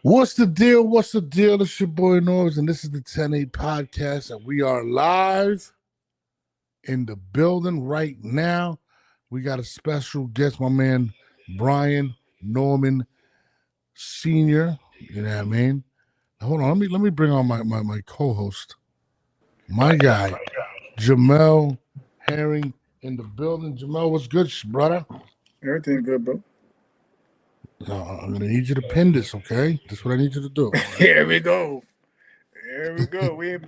What's the deal? What's the deal? It's your boy Norbs, and this is the 10-8 podcast, and we are live in the building right now. We got a special guest, my man Brian Norman Sr. You know what I mean? Hold on, let me bring on my co-host, my guy, Jamel Herring in the building. Jamel, what's good, brother? Everything good, bro. I'm gonna need you to pin this, okay? That's what I need you to do. Here we go. Here we go. We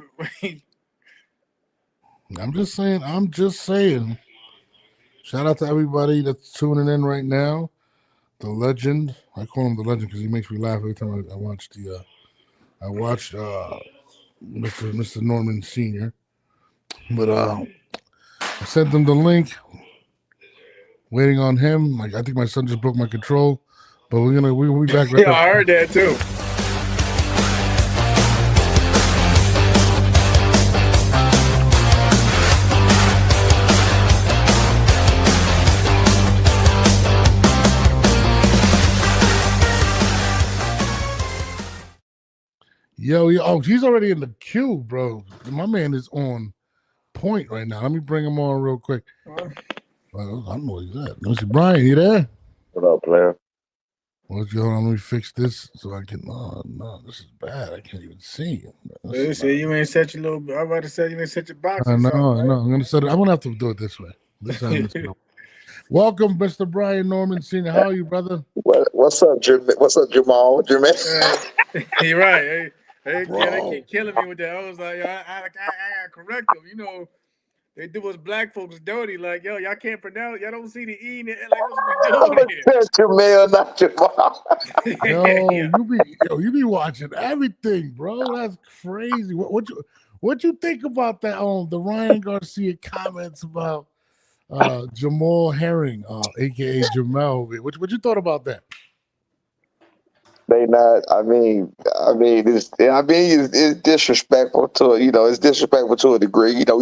I'm just saying. I'm just saying. Shout out to everybody that's tuning in right now. The legend. I call him the legend because he makes me laugh every time I watch the. I watch Mr. Norman Senior. But I sent them the link. Waiting on him. Like I think my son just broke my control, but we'll be back. Right yeah, I heard that too. Yo, oh, he's already in the queue, bro. My man is on point right now. Let me bring him on real quick. I don't know where he's at. Let me see. Brian, you there? What up, player? What's going on? Let me fix this so I can. No, this is bad. I can't even see you. They say you ain't set your little. I'm about to say you ain't set your box. I know. Right? I'm gonna set it. I'm gonna have to do it this way. This time. Welcome, Mr. Brian Norman Sr. How are you, brother? What's up, What's up, Jamal? You're right. Hey, they keep killing me with that. I was like, I gotta correct them. You know, they do us black folks dirty. Like, yo, y'all can't pronounce. Y'all don't see the E in it. Like, what's we doing here? Jamel, not Jamal. You be watching everything, bro. That's crazy. What you think about that? The Ryan Garcia comments about Jamal Herring, aka Jamel. What you thought about that? They not. It's disrespectful to It's disrespectful to a degree. A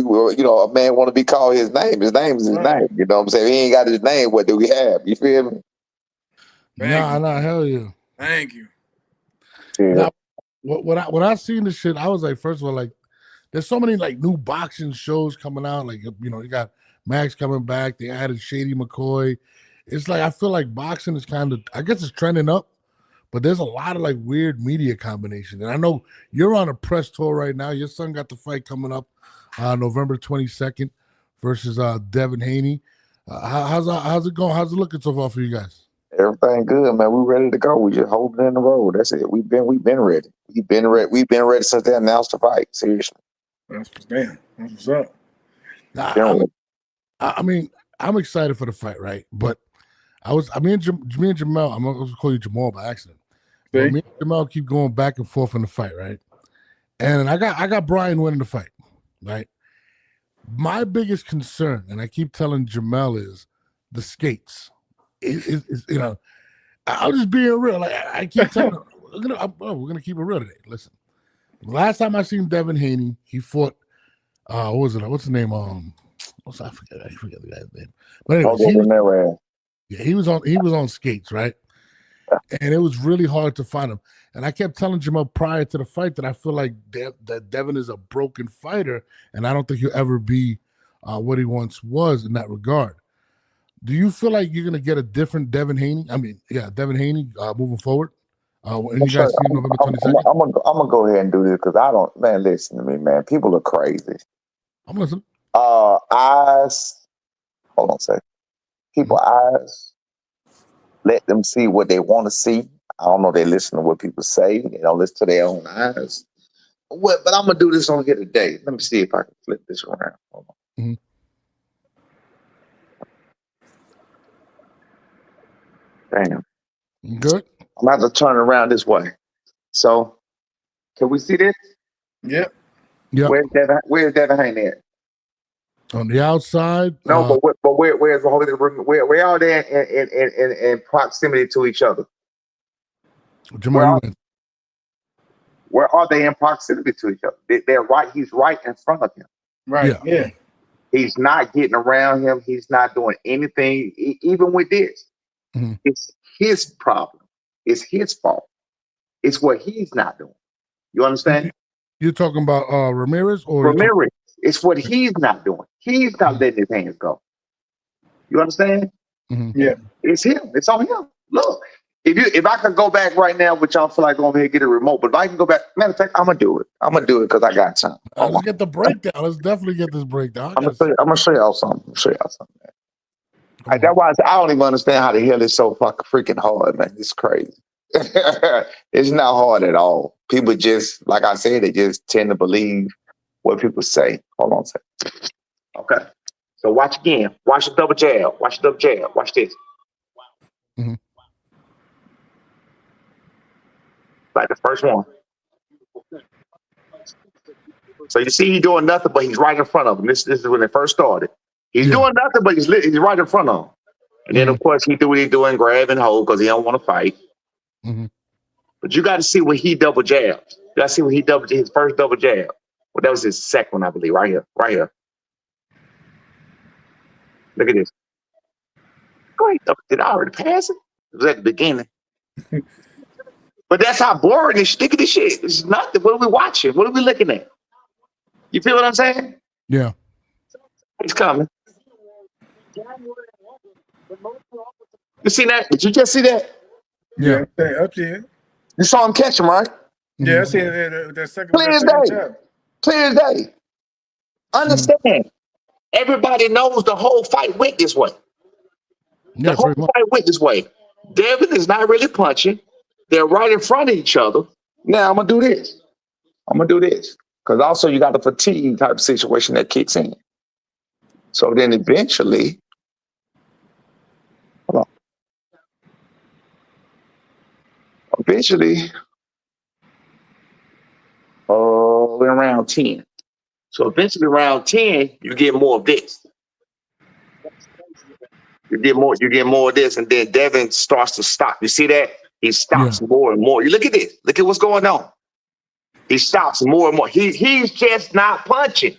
man want to be called his name. His name is his name. You know what I'm saying? He ain't got his name. What do we have? You feel me? Nah, hell yeah. Thank you. Yeah. Now, when I seen this shit, I was like, first of all, like, there's so many like new boxing shows coming out. Like, you got Max coming back. They added Shady McCoy. It's like I feel like boxing is kind of, I guess it's trending up. But there's a lot of like weird media combinations. And I know you're on a press tour right now. Your son got the fight coming up November 22nd versus Devin Haney. How's it going? How's it looking so far for you guys? Everything good, man. We ready to go. We just holding in the road. That's it. We've been ready. We've been ready since they announced the fight. Seriously. That's what's up. I mean, I'm excited for the fight, right? But me and Jamel, I'm going to call you Jamal by accident. But me and Jamel keep going back and forth in the fight, right? And I got Brian winning the fight, right? My biggest concern, and I keep telling Jamel, is the skates. I'm just being real. Like I keep telling him, we're gonna keep it real today. Listen, last time I seen Devin Haney, he fought. What was it? What's the name? I forget the guy's name. But anyways, he was on skates, right? And it was really hard to find him. And I kept telling Jamal prior to the fight that I feel like that Devin is a broken fighter, and I don't think he'll ever be what he once was in that regard. Do you feel like you're gonna get a different Devin Haney? I mean, yeah, Devin Haney moving forward. When you guys see November 22nd? I'm gonna go ahead and do this because I don't. Man, listen to me, man. People are crazy. I'm listening. Eyes. Hold on a second. People eyes. Let them see what they want to see. I don't know. They listen to what people say. They don't listen to their own eyes. But I'm gonna do this on here today. Let me see if I can flip this around. Hold on. Mm-hmm. Damn. Good. I'm about to turn around this way. So, can we see this? Yep. Yeah. Where's Devin Haney at? On the outside. No, but where's the whole room? Where are they in proximity to each other? Jamal, where are they in proximity to each other? They're right. He's right in front of him. Right. Yeah. He's not getting around him. He's not doing anything. Even with this, It's his problem. It's his fault. It's what he's not doing. You understand? You're talking about Ramirez or Ramirez. It's what he's not doing. He's not letting his hands go. You understand? Mm-hmm. Yeah. It's him. It's on him. Look, if I can go back right now, which I don't feel like going ahead and get a remote, but if I can go back, matter of fact, I'm gonna do it. I'm gonna do it because I got time. Let's get the breakdown. Let's definitely get this breakdown. I'm gonna show y'all something. That's why I don't even understand how the hell it's so fucking freaking hard, man. It's crazy. It's not hard at all. People just, like I said, they just tend to believe what people say. Hold on a second. Okay. So watch again. Watch the double jab. Watch the double jab. Watch this. Mm-hmm. Like the first one. So you see, he's doing nothing, but he's right in front of him. This is when it first started. He's doing nothing, but he's right in front of him. And then, of course, he do what he's doing, grab and hold because he don't want to fight. Mm-hmm. But you got to see when he double jabs. You got to see when he his first double jab. Well, that was his second one, I believe, right here. Right here. Look at this. Wait, did I already pass it? It was at the beginning. But that's how boring this. Look at this shit. It's nothing. What are we watching? What are we looking at? You feel what I'm saying? Yeah. It's coming. You see that? Did you just see that? Yeah. Up there. You saw him catch him, right? Yeah, I see that second. Clear as day. Clear as day. Understand? Everybody knows the whole fight went this way. Yeah, the whole fight went this way. Devin is not really punching. They're right in front of each other. Now I'm gonna do this. Because also you got the fatigue type of situation that kicks in. So then eventually, hold on. We're around 10. So eventually around 10, you get more of this. You get more of this, and then Devin starts to stop. You see that? He stops more and more. You look at this. Look at what's going on. He stops more and more. He's just not punching.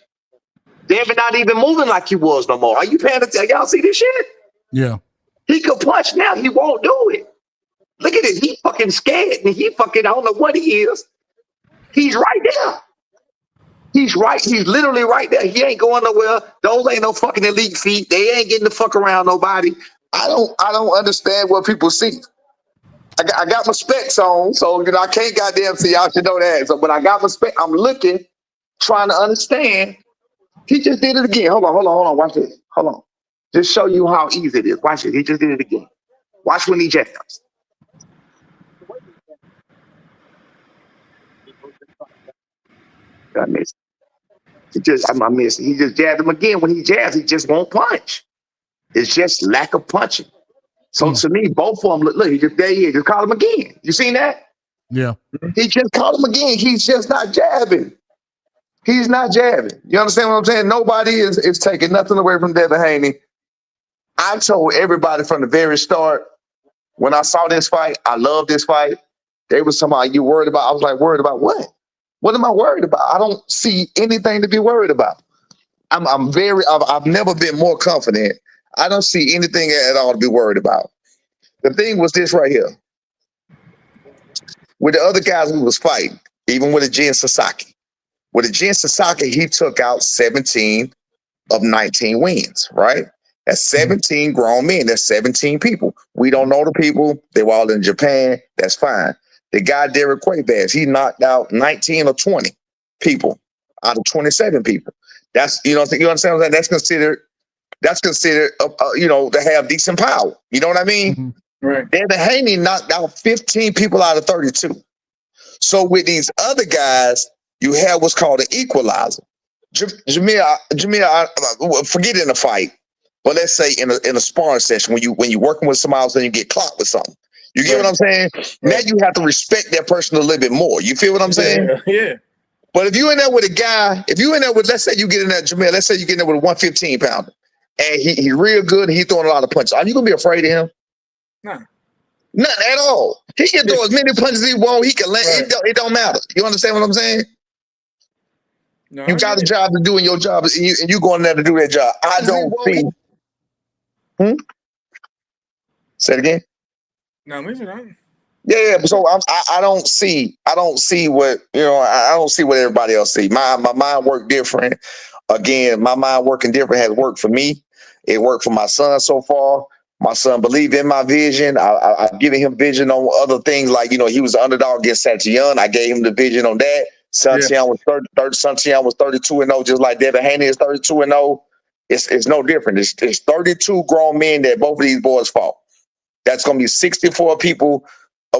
Devin not even moving like he was no more. Are you paying attention? Y'all see this shit? Yeah. He could punch now. He won't do it. Look at it. He fucking scared. And he fucking, I don't know what he is. He's right there. He's right. He's literally right there. He ain't going nowhere. Those ain't no fucking elite feet. They ain't getting the fuck around nobody. I don't understand what people see. I got my specs on, so I can't goddamn see. Y'all should know that. So, but I got my specs. I'm looking, trying to understand. He just did it again. Hold on. Watch this. Hold on. Just show you how easy it is. Watch it. He just did it again. Watch when he jabs. I missed. I missed. He just jabbed him again. When he jabs, he just won't punch. It's just lack of punching. So to me, both of them look. He just there. He is. Just call him again. You seen that? Yeah. He just called him again. He's just not jabbing. He's not jabbing. You understand what I'm saying? Nobody is taking nothing away from Devin Haney. I told everybody from the very start when I saw this fight, I love this fight. They was somebody you worried about. I was like, worried about what? What am I worried about? I don't see anything to be worried about. I've never been more confident. I don't see anything at all to be worried about. The thing was this right here. With the other guys we was fighting, even with the Jin Sasaki. With the Jin Sasaki, he took out 17 of 19 wins, right? That's 17 grown men. That's 17 people. We don't know the people. They were all in Japan. That's fine. The guy, Derek Quavaz, he knocked out 19 or 20 people out of 27 people. That's, you understand what I'm saying? That's considered, to have decent power. You know what I mean? Mm-hmm. Right. Devin Haney knocked out 15 people out of 32. So with these other guys, you have what's called an equalizer. Jamil, forget in a fight, but let's say in a sparring session, when you're working with somebody else and you get clocked with something. You get what I'm saying? Right. Now you have to respect that person a little bit more. You feel what I'm saying? Yeah. But if you're in there with a guy, let's say you get in there, Jamil, let's say you get in there with a 115 pounder, and he real good and he throwing a lot of punches. Are you gonna be afraid of him? Nah. Nothing at all. He can throw as many punches as he wants. He can land. Right. It don't matter. You understand what I'm saying? No, you got a job to do in your job, and you going there to do that job. I don't see. Say it again. No, mention that. Yeah. So I don't see what I don't see what everybody else see. My mind work different. Again, my mind working different has worked for me. It worked for my son so far. My son believed in my vision. I've given him vision on other things, like he was the underdog against Santian. I gave him the vision on that. Santian was 32-0, just like Devin Haney is 32-0. It's no different. It's 32 grown men that both of these boys fought. That's going to be 64 people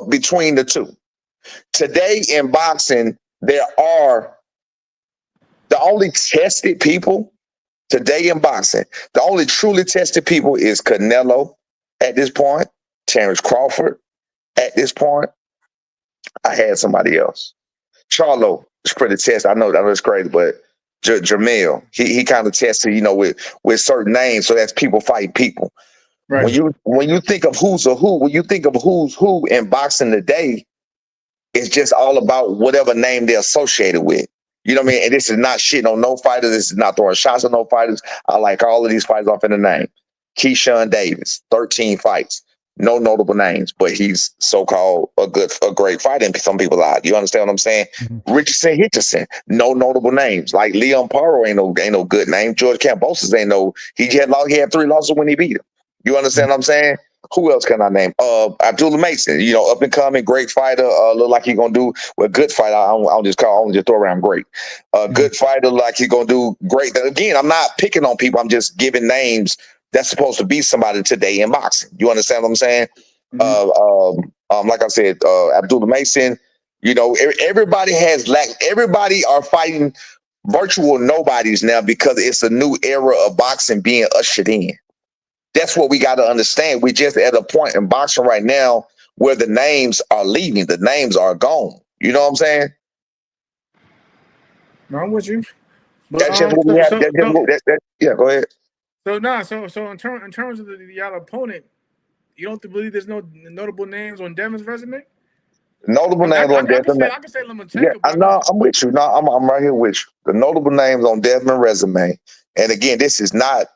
between the two. Today in boxing, there are the only tested people today in boxing. The only truly tested people is Canelo at this point, Terrence Crawford at this point. I had somebody else. Charlo is pretty tested. I know it's crazy, but Jamil, he kind of tested, with certain names. So that's people fighting people. Right. When you think of who's a who, when you think of who's who in boxing today, it's just all about whatever name they're associated with. You know what I mean? And this is not shitting on no fighters. This is not throwing shots at no fighters. I like all of these fighters off in the name. Keyshawn Davis, 13 fights. No notable names, but he's so-called a great fighter in some people's eyes. You understand what I'm saying? Mm-hmm. Richardson, no notable names. Like Leon Paro ain't no good name. George Kambosos ain't no. He had 3 losses when he beat him. You understand what I'm saying? Who else can I name? Abdullah Mason, up and coming, great fighter. Look like he's gonna do good fighter. I don't just throw around great. Good fighter, like he's gonna do great. Again, I'm not picking on people. I'm just giving names that's supposed to be somebody today in boxing. You understand what I'm saying? Mm-hmm. Like I said, Abdullah Mason. Everybody everybody are fighting virtual nobodies now because it's a new era of boxing being ushered in. That's what we got to understand. We're just at a point in boxing right now where the names are leaving. The names are gone. You know what I'm saying? No, I'm with you. But, that's just what we have. Yeah, go ahead. So in terms of y'all opponent, you don't believe there's no notable names on Devin's resume? Notable names on Devin. I can say Lomachenko. Yeah, no, I'm with you. No, I'm right here with you. The notable names on Devin resume. And again, this is not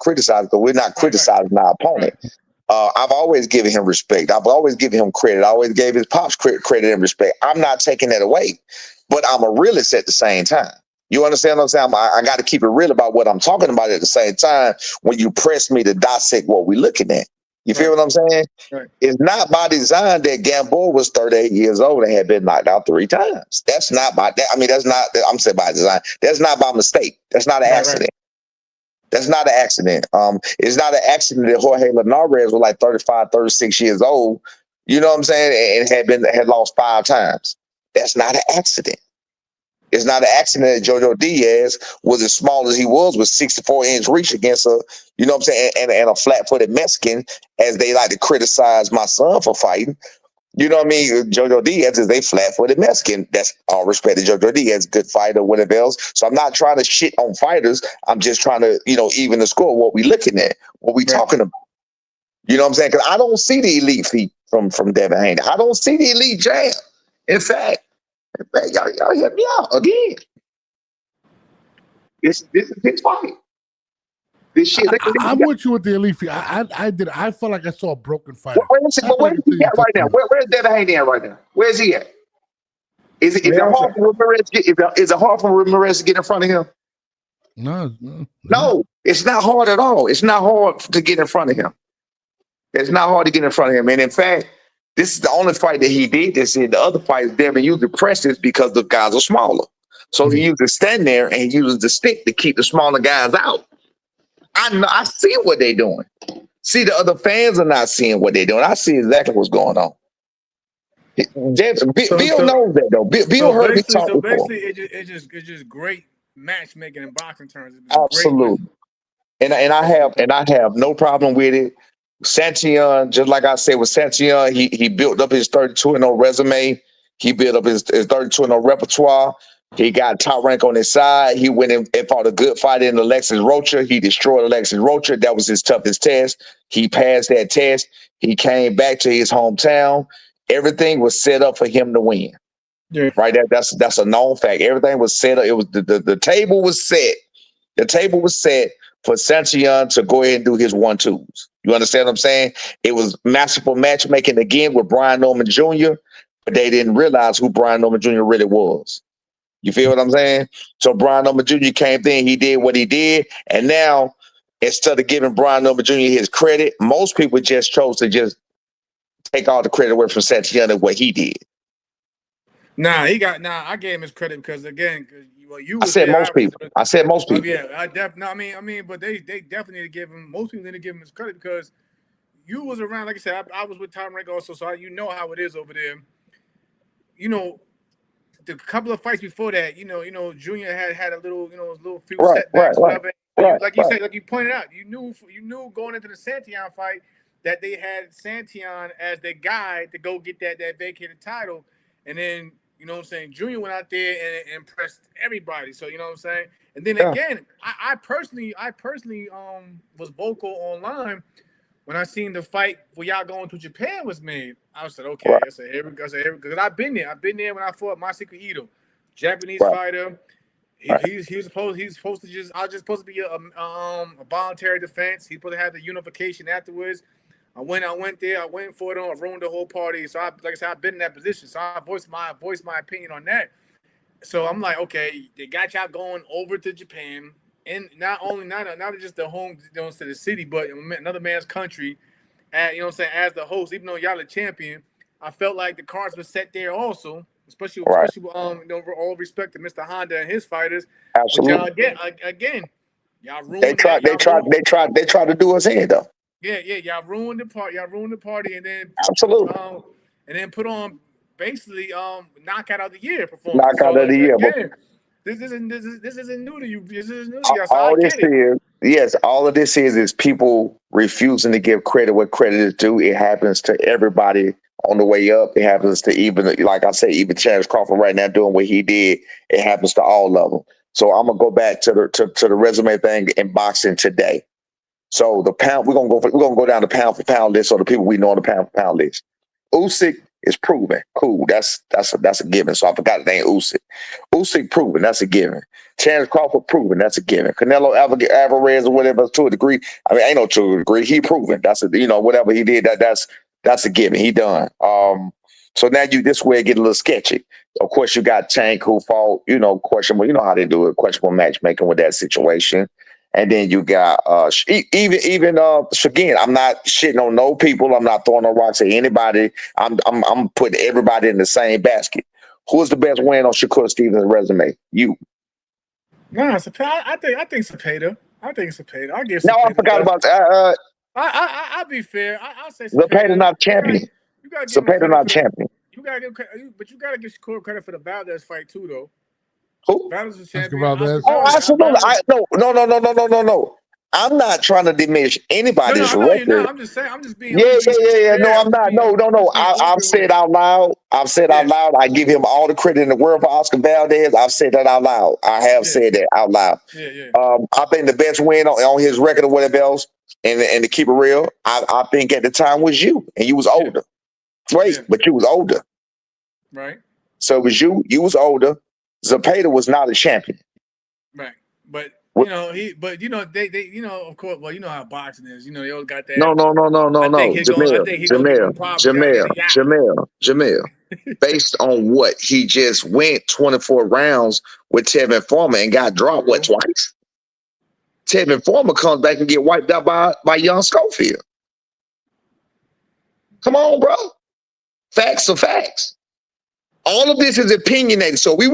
criticized, but we're not criticizing our opponent. I've always given him respect. I've always given him credit. I always gave his pops credit and respect. I'm not taking that away, but I'm a realist at the same time. You understand what I'm saying? I got to keep it real about what I'm talking about at the same time when you press me to dissect what we're looking at. You feel what I'm saying? Right. It's not by design that Gamboa was 38 years old and had been knocked out 3 times. That's not by that. I mean, that's not, I'm saying by design. That's not by mistake. That's not an accident. Right. That's not an accident. It's not an accident that Jorge Linares was like 35, 36 years old. You know what I'm saying? And had lost 5 times. That's not an accident. It's not an accident that Jojo Diaz was as small as he was with 64-inch reach against a, you know what I'm saying, and a flat-footed Mexican, as they like to criticize my son for fighting. You know what I mean? Jojo Diaz is a flat-footed Mexican. That's all respect to Jojo Diaz, good fighter, whatever else. So I'm not trying to shit on fighters. I'm just trying to, even the score, what we looking at, what we talking about. You know what I'm saying? Because I don't see the elite feat from Devin Haney. I don't see the elite jab. In fact, y'all help me out again. This is his fight. This shit. I'm with you with the elite feat. I felt like I saw a broken fighter. Where's he at right now? Where's Devin Haney at right now? Where's he at? Is it hard for Ramirez to get in front of him? No, it's not hard at all. It's not hard to get in front of him. It's not hard to get in front of him. And in fact, this is the only fight that he did this in. The other fights, Devin usually presses because the guys are smaller. So he usually stand there and he uses the stick to keep the smaller guys out. I see what they're doing. See, the other fans are not seeing what they're doing. I see exactly what's going on. Bill knows that though. Bill heard me talk before. Basically, it's just great matchmaking in boxing terms. Absolutely. And I have no problem with it. Santian, just like I said with Santian, he built up his 32-0 resume. He built up his 32-0 repertoire. He got top rank on his side. He went in and fought a good fight in Alexis Rocha. He destroyed Alexis Rocha. That was his toughest test. He passed that test. He came back to his hometown. Everything was set up for him to win. Yeah. Right. That's a known fact. Everything was set up. It was the table was set. The table was set for Santian to go ahead and do his 1-2s. You understand what I'm saying? It was masterful matchmaking again with Brian Norman Jr., but they didn't realize who Brian Norman Jr. really was. You feel what I'm saying? So Brian Norman Jr. came in, he did what he did, and now instead of giving Brian Norman Jr. his credit, most people just chose to just take all the credit away from Santana what he did. I gave him his credit because again, you. I said most people. Yeah, but they definitely need to give him. Most people need to give him his credit because you was around. Like I said, I was with Tom Rank also, so how it is over there. The couple of fights before that, Junior had a little, few setbacks, whatever. Like you pointed out, you knew going into the Santion fight that they had Santion as the guy to go get that vacated title, and then Junior went out there and impressed everybody. So you know what I'm saying. And then again, I personally was vocal online when I seen the fight where y'all going to Japan was made. I said, okay. I said, here we go. Because I've been there. I've been there when I fought Masaki Ito, Japanese fighter. He's supposed to just. I was just supposed to be a voluntary defense. He's supposed to have the unification afterwards. I went there. I went for it. I ruined the whole party. So like I said, I've been in that position. So I voiced my opinion on that. So I'm like, okay, they got y'all going over to Japan. And not just the home, to the city, but another man's country, as the host, even though y'all the champion, I felt like the cards were set there also, especially all respect to Mr. Honda and his fighters. Absolutely. But again, y'all ruined. They tried to do us in though. Yeah, y'all ruined the party. And then absolutely, and then put on basically knockout of the year performance. Knockout of the year. Again, this isn't new to you. This is new to you. All of this is people refusing to give credit where credit is due. It happens to everybody on the way up. It happens to even Terence Crawford right now doing what he did. It happens to all of them. So I'm gonna go back to the resume thing in boxing today. So the pound we're gonna go down the pound for pound list. So the people we know on the pound for pound list. Usyk is proven. Cool. That's a given. So I forgot the name Usyk. Usyk proven. That's a given. Terence Crawford proven. That's a given. Canelo Alvarez or whatever to a degree. I mean, ain't no to a degree. He proven. That's whatever he did. That's a given. He done. So now this way get a little sketchy. Of course, you got Tank who fought. Questionable. You know how they do it. Questionable matchmaking with that situation. And then you got even again, I'm not shitting on no people. I'm not throwing no rocks at anybody. I'm putting everybody in the same basket. Who's the best win on Shakur Stevens' resume? You. Nah, I think Cepeda. I think Cepeda. I guess. No, I forgot about that. I'll be fair. I'll say Cepeda not champion. Cepeda not champion. You gotta give credit, but you gotta give Shakur credit for the Valdez fight too, though. Who? Valdez was champion. Oh, absolutely. No. I'm not trying to diminish anybody's record. I'm just saying. I'm just being. Yeah. No, I'm not. No. I've said out loud. I give him all the credit in the world for Oscar Valdez. I've said that out loud. I have said that out loud. Yeah. I think the best win on his record or whatever else, and to keep it real, I think at the time was you, and you was older. But you was older. Right. So it was you. You was older. Cepeda was not a champion. Right. But they of course, well, you know how boxing is. They all got that. No. Jamel. Based on what he just went 24 rounds with Tevin Farmer and got dropped twice. Tevin Farmer comes back and get wiped out by Young Schofield. Come on, bro. Facts are facts. All of this is opinionated. So we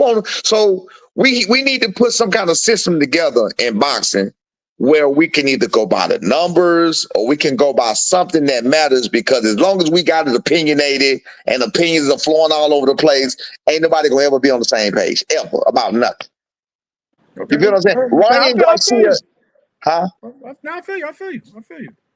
need to put some kind of system together in boxing where we can either go by the numbers or we can go by something that matters, because as long as we got it opinionated and opinions are flowing all over the place, ain't nobody gonna ever be on the same page ever about nothing. Okay. You feel what I'm saying? Ryan Garcia. Huh? No, I feel you.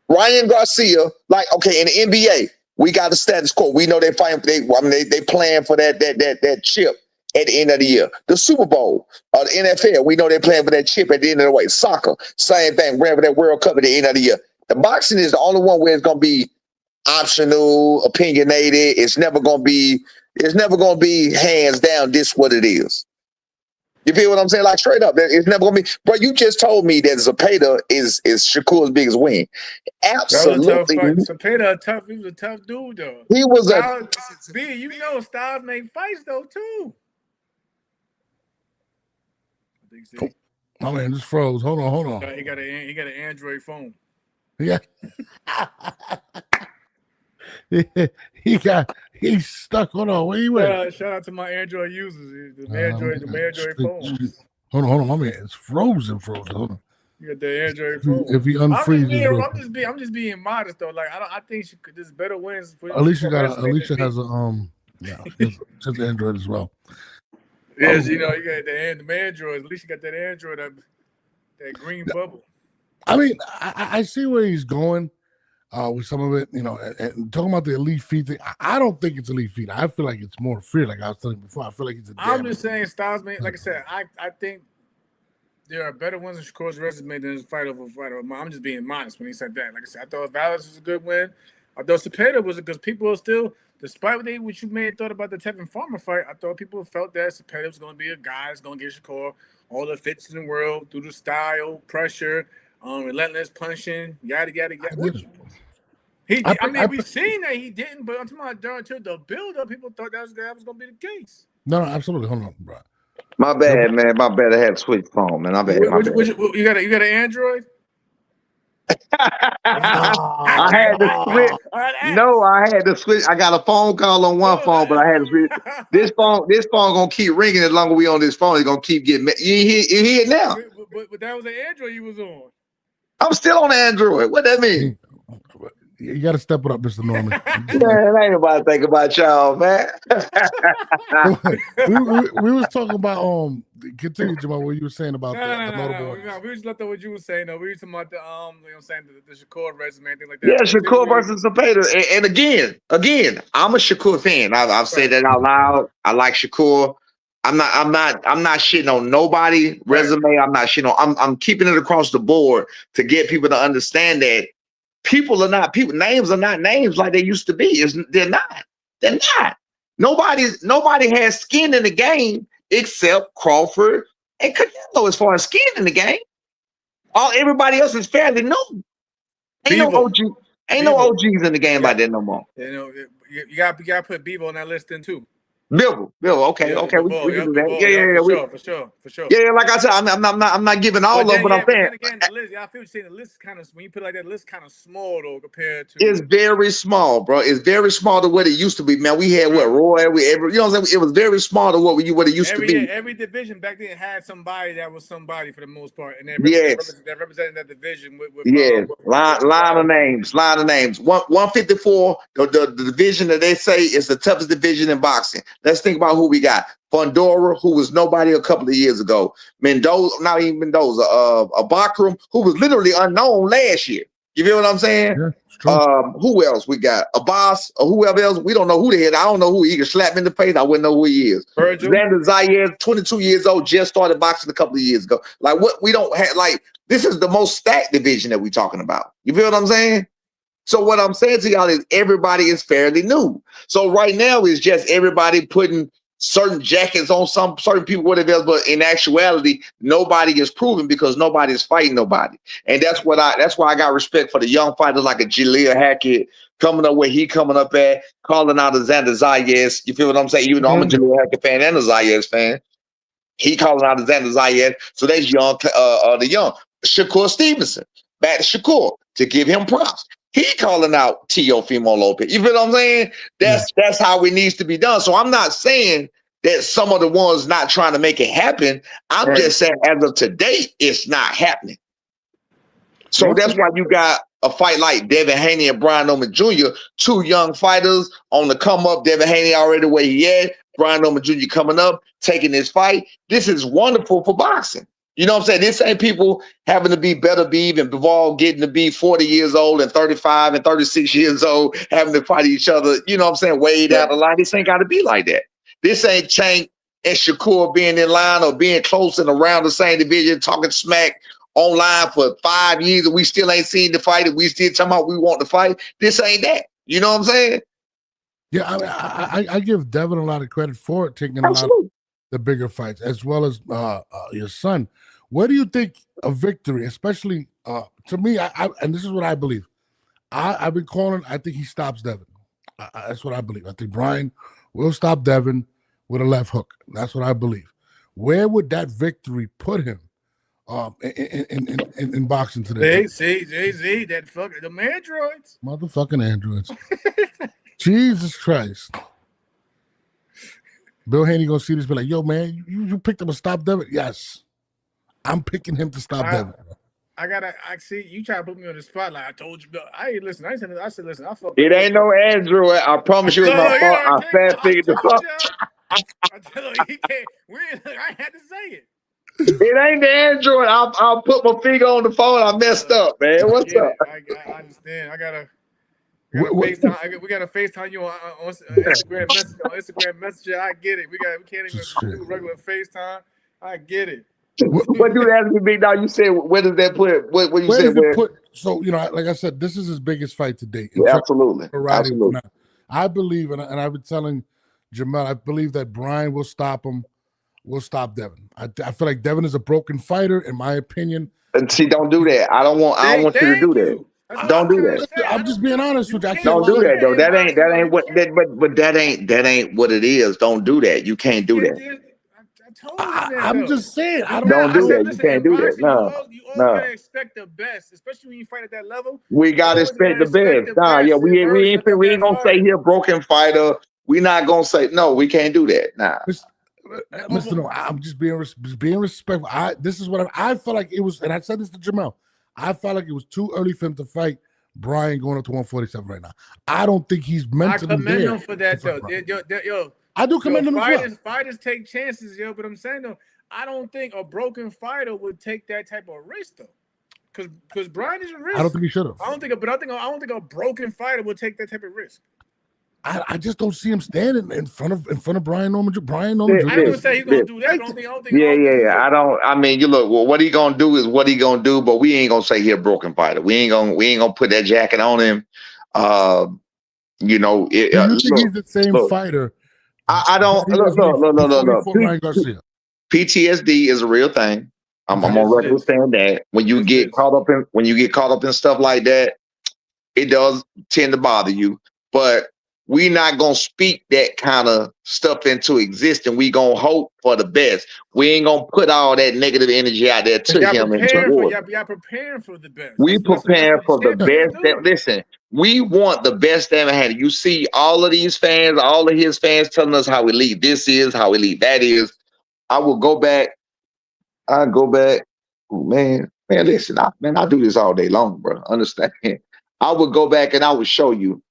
Ryan Garcia, in the NBA, we got the status quo. We know they fighting. They playing for that chip at the end of the year. The Super Bowl, the NFL, we know they're playing for that chip at the end of the way. Soccer, same thing. We're for that World Cup at the end of the year. The boxing is the only one where it's gonna be optional, opinionated. It's never gonna be hands down. This what it is. You feel what I'm saying? Like straight up, it's never gonna be. Bro, you just told me that Zepeda is Shakur's biggest win. That was a tough Absolutely, fight. Cepeda, he was a tough dude though. he was a. Styles, B, you know Styles make fights though too. I think so. My man just froze. Hold on. He got an Android phone. Yeah. He's stuck. Hold on. Where you at? Shout out to my Android users. The Android phone. Hold on. My man, it's frozen. Hold on. You got the Android phone. If he unfreezes, I'm just being modest though. Like I think there's better wins. Alicia has just Android as well. Yes, you got the Android. At least you got that Android, that green bubble. I mean, I see where he's going with some of it, and talking about the elite feet thing. I don't think it's elite feet. I feel like it's more fear, like I was telling you before. I feel like it's I'm just saying, Styles, man, like I said, I think there are better ones in Shakur's resume than his fight over. I'm just being modest when he said that. Like I said, I thought Vallis was a good win. I thought Cepeda was because people are still, despite what you may have thought about the Tevin Farmer fight, I thought people felt that Cepeda was going to be a guy that's going to get Shakur all the fits in the world through the style, pressure, relentless punching, yada yada yada. We've seen that he didn't, but until the build-up, people thought that was going to be the case. No, absolutely. Hold on, bro. My bad, man. My bad. I had to switch phone, man. My bad. You got an Android? I had to switch. No, I had to switch. I got a phone call on one phone, but I had to switch. This phone gonna keep ringing as long as we on this phone. It's gonna keep getting. You hear it now? But that was an Android you was on. I'm still on Android. What that mean? You got to step it up, Mr. Norman. Man, ain't nobody think about y'all, man. we was talking about continue, Jamal, what you were saying about the notable ones. No, we just left out what you were saying. We were talking about the Shakur resume, thing like that. Yeah, Shakur versus Zepeda. And again, I'm a Shakur fan. I've said that out loud. I like Shakur. I'm not shitting on nobody resume. I'm not shitting on. I'm keeping it across the board to get people to understand that. Names are not names like they used to be. They're not. Nobody has skin in the game except Crawford and Canelo as far as skin in the game. Everybody else is fairly new. Ain't no OGs in the game like that no more. You got to put Bebo on that list then too. Bill, okay, we can do that. For sure. Yeah, like I said, I'm not giving all of, but I'm saying. Again, the list, I feel you're saying the list is kind of, when you put it like that, the list kind of small though compared to. It's very small, bro. It's very small to what it used to be, man. We had Roy, you know what I'm saying? It was very small to what it used to be. Every division back then had somebody that was somebody for the most part, and they represented that division with line of names. 154, the division that they say is the toughest division in boxing. Let's think about who we got. Fundora, who was nobody a couple of years ago. Mendoza, not even Mendoza. Bakram, who was literally unknown last year. You feel what I'm saying? Yeah, who else we got? Abbas or whoever else. We don't know who the hell. I don't know who he can slap me in the face. I wouldn't know who he is. Xander Zayed, 22 years old, just started boxing a couple of years ago. Like what we don't have, like this is the most stacked division that we're talking about. You feel what I'm saying? So what I'm saying to y'all is everybody is fairly new. So right now it's just everybody putting certain jackets on some certain people, whatever else, but in actuality, nobody is proven because nobody is fighting nobody. And that's why I got respect for the young fighters like a Jaleel Hackett coming up where he coming up at, calling out a Xander Zayed. You feel what I'm saying? Even though I'm a Jaleel Hackett fan and a Zayed fan. He calling out a Xander Zayed. So that's young, the young. Shakur Stevenson. Back to Shakur to give him props. He calling out Teofimo Lopez. You feel what I'm saying? That's how it needs to be done. So I'm not saying that some of the ones not trying to make it happen. I'm just saying as of today, it's not happening. So that's why you got a fight like Devin Haney and Brian Norman Jr., two young fighters on the come up. Devin Haney already where he at. Brian Norman Jr. coming up, taking this fight. This is wonderful for boxing. You know what I'm saying? This ain't people having to be Better Beeve and Bivol getting to be 40 years old and 35 and 36 years old, having to fight each other, you know what I'm saying, way down the line. This ain't got to be like that. This ain't Tank and Shakur being in line or being close and around the same division, talking smack online for 5 years and we still ain't seen the fight and we still talking about we want to fight. This ain't that. You know what I'm saying? Yeah, I give Devin a lot of credit for it, taking Absolutely. the bigger fights, as well as your son. Where do you think a victory, especially to me, and this is what I believe. I've been calling. I think he stops Devin. That's what I believe. I think Brian will stop Devin with a left hook. That's what I believe. Where would that victory put him in boxing today? See, that fucking the androids. Motherfucking androids. Jesus Christ. Bill Haney gonna see this, be like, yo, man, you picked him to stop Devin? Yes. I'm picking him to stop Devin. I see you try to put me on the spot like I told you. I ain't listen. I said, listen, I fuck. It ain't no Andrew. I promise you, it's my fault. I fat figured the fuck. I tell you, he can't. I had to say it. It ain't the Android. I'll put my finger on the phone. I messed up, man. What's up? I understand. I gotta FaceTime. We gotta FaceTime you on Instagram message. On Instagram Messenger, I get it. We can't even do regular FaceTime. I get it. What you asked me, Big Dog? You said where does that put? What you said? So like I said, this is his biggest fight to date. Yeah, absolutely. I believe, and I've been telling Jamel, I believe that Brian will stop him. Will stop Devin. I feel like Devin is a broken fighter, in my opinion. And see, don't do that. I don't want you to do that. Don't do that. I'm just being honest with you. Don't do that though. That ain't what. But that ain't what it is. Don't do that. You can't do that. I'm just saying. Don't do that. You can't do that. No. You gotta expect the best, especially when you fight at that level. We gotta expect the best. Nah, yeah, we ain't gonna say here broken fighter. We not gonna say no. We can't do that. Nah. Mr. No, I'm just being respectful. This is what I felt like it was, and I said this to Jamel. I felt like it was too early for him to fight Brian going up to 147 right now. I don't think he's mentally there. I commend him for that, though. Yo, I do commend him as well. Fighters take chances, yo. But I'm saying though, I don't think a broken fighter would take that type of risk though, because Brian is a risk. I don't think he should have. I don't think a broken fighter would take that type of risk. I just don't see him standing in front of Brian Norman. I don't say he's gonna do that. I don't think. Yeah. I mean, you look. Well, what he gonna do is what he gonna do. But we ain't gonna say he a broken fighter. We ain't gonna put that jacket on him. You know. Do you think he's the same fighter? I don't. No. PTSD is a real thing. I'm on record saying that when you get caught up in stuff like that, it does tend to bother you. But we not gonna speak that kind of stuff into existence. We gonna hope for the best. We ain't gonna put all that negative energy out there to him. Y'all preparing for the best. We preparing for the best. Listen, we want the best ever had. You see all of these fans, all of his fans telling us how elite this is, how elite that is. I will go back. I go back. Oh, man, listen, I do this all day long, bro. Understand? I would go back and I would show you.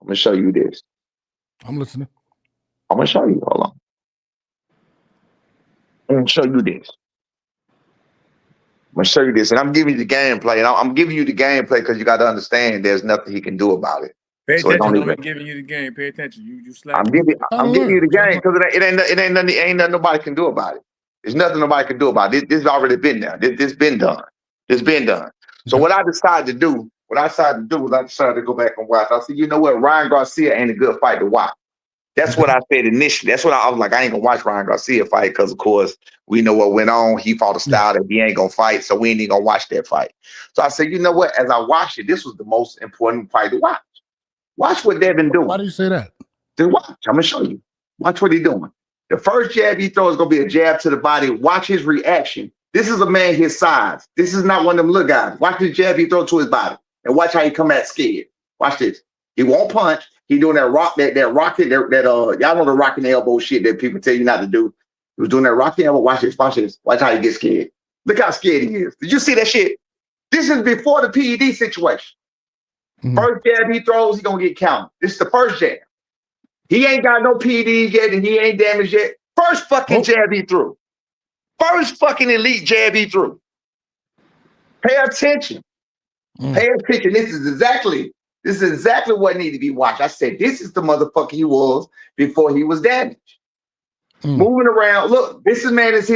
I'm gonna show you this. I'm listening. I'm gonna show you. Hold on. I'm gonna show you this. I'm gonna show you this, and I'm giving you the gameplay. And I'm giving you the gameplay because you got to understand there's nothing he can do about it. Pay attention. I'm giving you the game. Pay attention. You slap. I'm giving you the game because it ain't nothing nobody can do about it. There's nothing nobody can do about it. This has already been there. This been done. It's been done. So what I decided to do. What I decided to do was I decided to go back and watch. I said, you know what? Ryan Garcia ain't a good fight to watch. That's what I said initially. That's what I was like. I ain't gonna watch Ryan Garcia fight because, of course, we know what went on. He fought a style that he ain't gonna fight, so we ain't even gonna watch that fight. So I said, you know what? As I watched it, this was the most important fight to watch. Watch what Devin doing. Why do you say that? Then watch. I'm gonna show you. Watch what he doing. The first jab he throws is gonna be a jab to the body. Watch his reaction. This is a man his size. This is not one of them little guys. Watch the jab he throws to his body. And watch how he come back scared. Watch this. He won't punch. He doing that rocket, y'all know the rocking elbow shit that people tell you not to do. He was doing that rocking elbow. Watch this. Watch this. Watch how he gets scared. Look how scared he is. Did you see that shit? This is before the PED situation. Mm-hmm. First jab he throws, he gonna get counted. This is the first jab. He ain't got no PED yet, and he ain't damaged yet. First fucking jab he threw. First fucking elite jab he threw. Pay attention. Pay attention. This is exactly what needed to be watched. I said, this is the motherfucker he was before he was damaged. Moving around. Look, this man is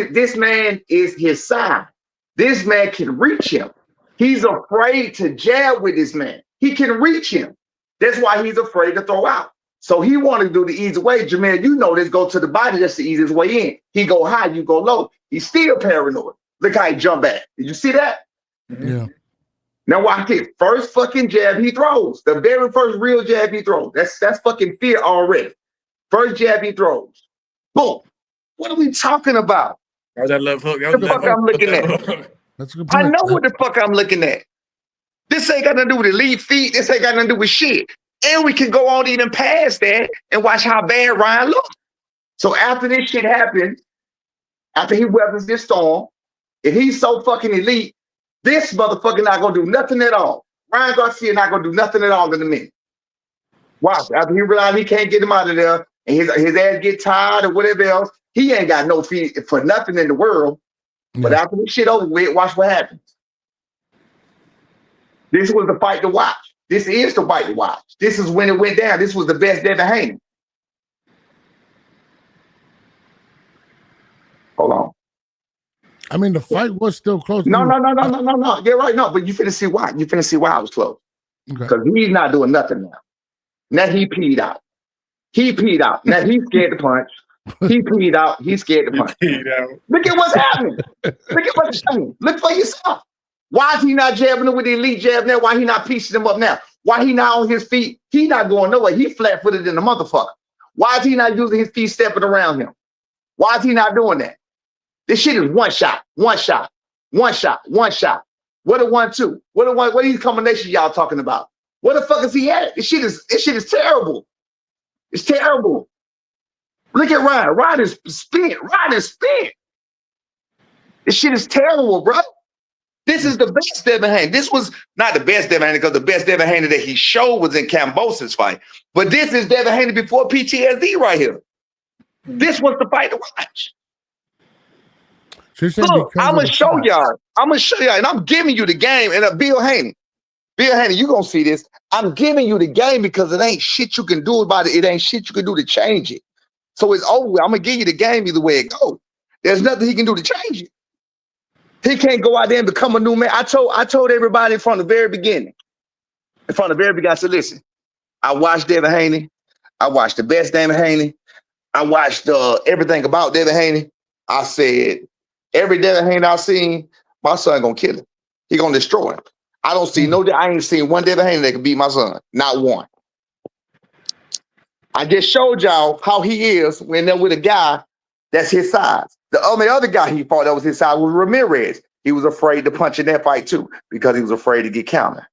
his side. This man can reach him. He's afraid to jab with this man. He can reach him. That's why he's afraid to throw out. So he wanted to do the easy way. Jamel, you know this, go to the body, that's the easiest way in. He go high, you go low. He's still paranoid. Look how he jump back. Did you see that? Yeah. Now watch this. First fucking jab he throws. The very first real jab he throws. That's fucking fear already. First jab he throws. Boom. What are we talking about? That was that left hook. The fuck I'm looking at? That's a good point. I know what the fuck I'm looking at. This ain't got nothing to do with elite feet. This ain't got nothing to do with shit. And we can go on even past that and watch how bad Ryan looks. So after this shit happened, after he weathers this storm, if he's so fucking elite, this motherfucker not gonna do nothing at all. Ryan Garcia not gonna do nothing at all in a minute. Watch. After he realized he can't get him out of there and his ass get tired or whatever else, he ain't got no feet for nothing in the world. Yeah. But after this shit over with, watch what happens. This was the fight to watch. This is the fight to watch. This is when it went down. This was the best Devin Haney. Hold on. I mean, the fight was still close. No. You're right. No, but you finna see why. You finna see why I was close. Okay. Because he's not doing nothing now. Now he peed out. Now he's scared to punch. He peed out. He's scared to punch. Look at what's happening. Look for yourself. Why is he not jabbing him with the elite jab now? Why he not piecing him up now? Why he not on his feet? He not going nowhere. He flat-footed in the motherfucker. Why is he not using his feet stepping around him? Why is he not doing that? This shit is one shot. What a 1-2. What are these combinations y'all talking about? What the fuck is he at? This shit is terrible. It's terrible. Look at Ryan. Ryan is spent. This shit is terrible, bro. This is the best Devin Haney. This was not the best Devin Haney because the best Devin Haney that he showed was in Kambosos' fight. But this is Devin Haney before PTSD right here. This was the fight to watch. Look, I'm gonna show y'all, and I'm giving you the game. And Bill Haney, you gonna see this. I'm giving you the game because it ain't shit you can do about it. It ain't shit you can do to change it. So it's over. I'm gonna give you the game either way it goes. There's nothing he can do to change it. He can't go out there and become a new man. I told everybody from the very beginning. I said, listen, I watched Devin Haney. I watched the best Devin Haney. I watched everything about Devin Haney. I said, every Devin Haney I've seen, my son gonna kill him. He gonna destroy him. I ain't seen one Devin Haney that can beat my son. Not one. I just showed y'all how he is when they're with a guy that's his size. The only other guy he fought that was his size was Ramirez. He was afraid to punch in that fight too because he was afraid to get countered.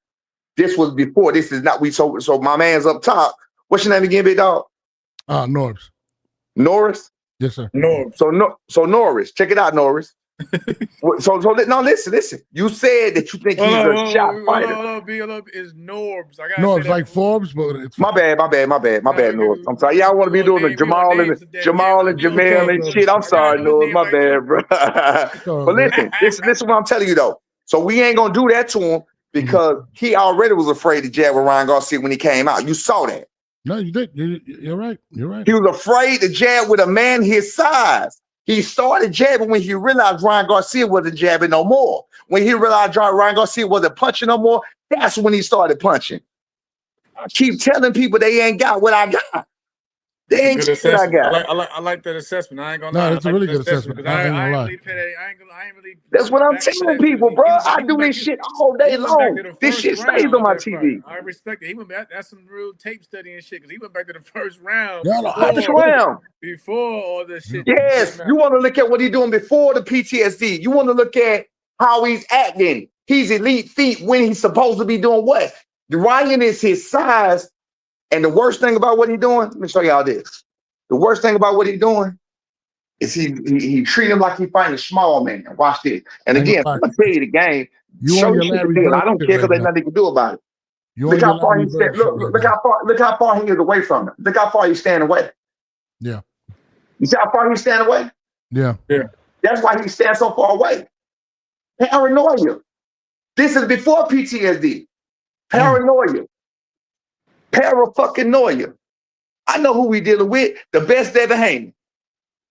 This was before. This is not. So my man's up top. What's your name again, big dog? Norbs. Norris? Yes, sir. Norbs. So Norris, check it out, Norris. No, listen. You said that you think he's a shot fighter. Is Norbs. Norbs like Forbes, but it's my bad, Norbs. I'm sorry. Y'all want to be doing the Jamal and Jamel and shit. I'm sorry, Norbs. My bad, bro. But listen what I'm telling you though. So we ain't gonna do that to him because he already was afraid to jab with Ryan Garcia when he came out. You saw that. No, you did. You're right. You're right. He was afraid to jab with a man his size. He started jabbing when he realized Ryan Garcia wasn't jabbing no more. When he realized Ryan Garcia wasn't punching no more, that's when he started punching. I keep telling people they ain't got what I got. They ain't got what I got. I like that assessment. I ain't gonna lie. No, it's a really good assessment. I ain't gonna lie. That's what I'm telling people, bro. I do this shit all day long. This shit stays on my TV. I respect it. He went back. That's some real tape study and shit. Because he went back to the first round. Before all this shit. Yes, you want to look at what he's doing before the PTSD. You want to look at how he's acting. He's elite feet when he's supposed to be doing what? Ryan is his size. And the worst thing about what he's doing, let me show y'all this. The worst thing about what he's doing is he treat him like he's fighting a small man. Watch this. And again, I'm gonna tell you the game. Show you the deal. I don't care because there's nothing he can do about it. Look how far he stand. Look how far he is away from him. Look how far he's standing away. Yeah. You see how far he's standing away? Yeah. That's why he stands so far away. Paranoia. This is before PTSD. Paranoia. Para-fucking-noia. I know who we dealing with. The best Devin Haney.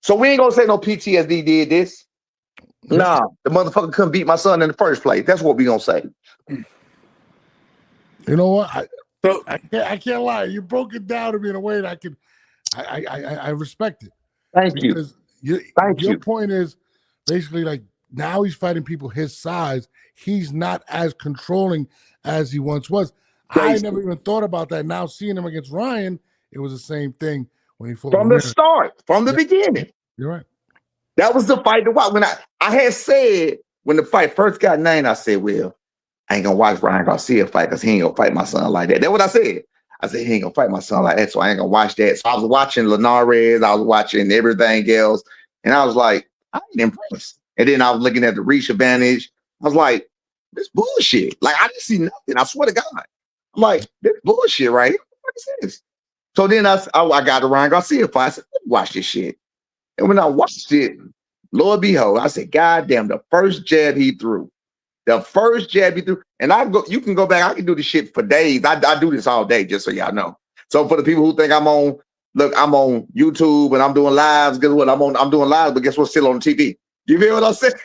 So we ain't gonna say no PTSD did this. Nah, the motherfucker couldn't beat my son in the first place. That's what we gonna say. You know what? So I can't lie. You broke it down to me in a way that I respect it. Thank you. Because Thank your you. point is basically like now he's fighting people his size. He's not as controlling as he once was. I never even thought about that. Now seeing him against Ryan, it was the same thing when he fought From the Ramirez. start, from the beginning. You're right. That was the fight to watch. When I had said when the fight first got named, I said, well, I ain't gonna watch Ryan Garcia fight because he ain't gonna fight my son like that. That's what I said. I said he ain't gonna fight my son like that, so I ain't gonna watch that. So I was watching Linares, I was watching everything else, and I was like, I ain't impressed. And then I was looking at the reach advantage. I was like, this bullshit. Like I didn't see nothing. I swear to God. I'm like, this bullshit right here. What is this? So then I got the Ryan Garcia fight. I said, watch this shit. And when I watched it, Lord behold, I said, God damn, the first jab he threw. The first jab he threw. And you can go back, I can do this shit for days. I do this all day, just so y'all know. So for the people who think I'm on YouTube and I'm doing lives, guess what? I'm doing lives, but guess what's still on TV? You feel what I'm saying?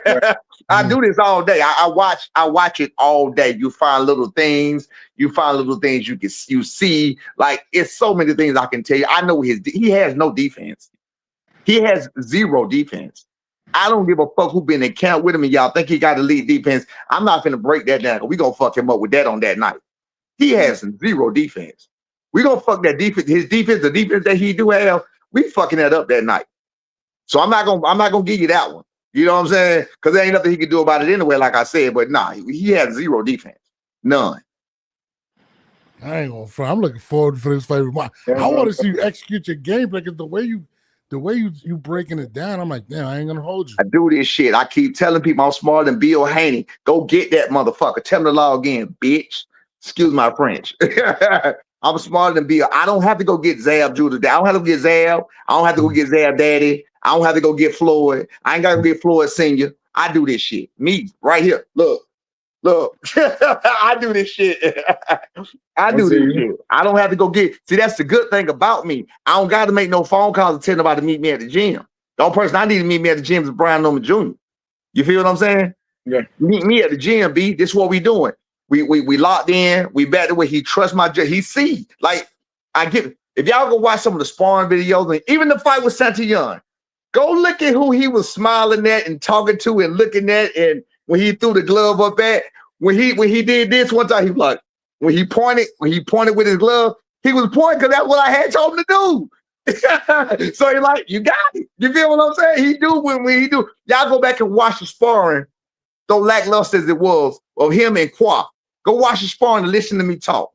Right. I do this all day. I watch it all day. You find little things. You see. Like it's so many things I can tell you. I know he has no defense. He has zero defense. I don't give a fuck who been in camp with him and y'all think he got elite defense. I'm not gonna break that down. We gonna fuck him up with that on that night. He has zero defense. We gonna fuck that defense. His defense, the defense that he do have, we fucking that up that night. So I'm not gonna give you that one. You know what I'm saying? Because there ain't nothing he can do about it anyway, like I said. But nah, he has zero defense. None. I ain't gonna front. I'm looking forward for this fight. I want to see you execute your game plan because the way you breaking it down, I'm like, damn, I ain't gonna hold you. I do this shit. I keep telling people I'm smarter than Bill Haney. Go get that motherfucker. Tell him to log in, bitch. Excuse my French. I'm smarter than Bill. I don't have to go get Zab Judah. I don't have to get Zab. I don't have to go get Zab Daddy. I don't have to go get Floyd. I ain't got to get Floyd Senior. I do this shit. Me, right here. Look. I do this shit. I do this shit. I don't have to go get. See, that's the good thing about me. I don't got to make no phone calls and tell nobody to meet me at the gym. The only person I need to meet me at the gym is Brian Norman Jr. You feel what I'm saying? Yeah. Meet me at the gym, B. This is what we doing. We locked in. We back the way he trusts my judge. He see. Like, I get it. If y'all go watch some of the sparring videos, and even the fight with Santillon, go look at who he was smiling at and talking to and looking at, and when he threw the glove up at, when he did this one time, he was like, when he pointed with his glove, he was pointing because that's what I had told him to do. So he like, you got it. You feel what I'm saying? He do when he do. Y'all go back and watch the sparring, though lackluster as it was, of him and Qua. Go watch the sparring and listen to me talk.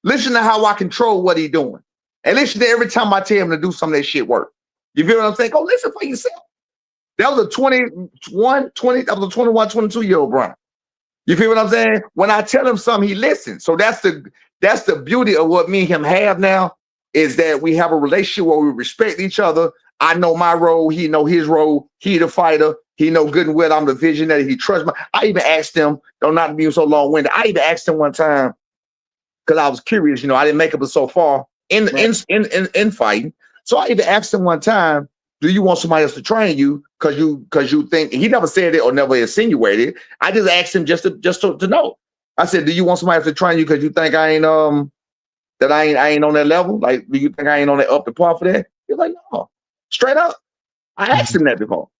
Listen to how I control what he doing. And listen to every time I tell him to do some of that shit work. You feel what I'm saying? Go listen for yourself. That was a 21, 22-year-old Brian. You feel what I'm saying? When I tell him something, he listens. So that's the beauty of what me and him have now, is that we have a relationship where we respect each other. I know my role, he know his role. He the fighter. He know good and well I'm the visionary. He trusts me. I even asked him, don't not be so long-winded. I even asked him one time, because I was curious, I didn't make it so far in fighting. So I even asked him one time, do you want somebody else to train you? Because you think, he never said it or never insinuated it. I just asked him just to know. I said, do you want somebody else to train you because you think I ain't on that level? Like, do you think I ain't on that up to par for that? He's like, no, straight up. I asked him that before.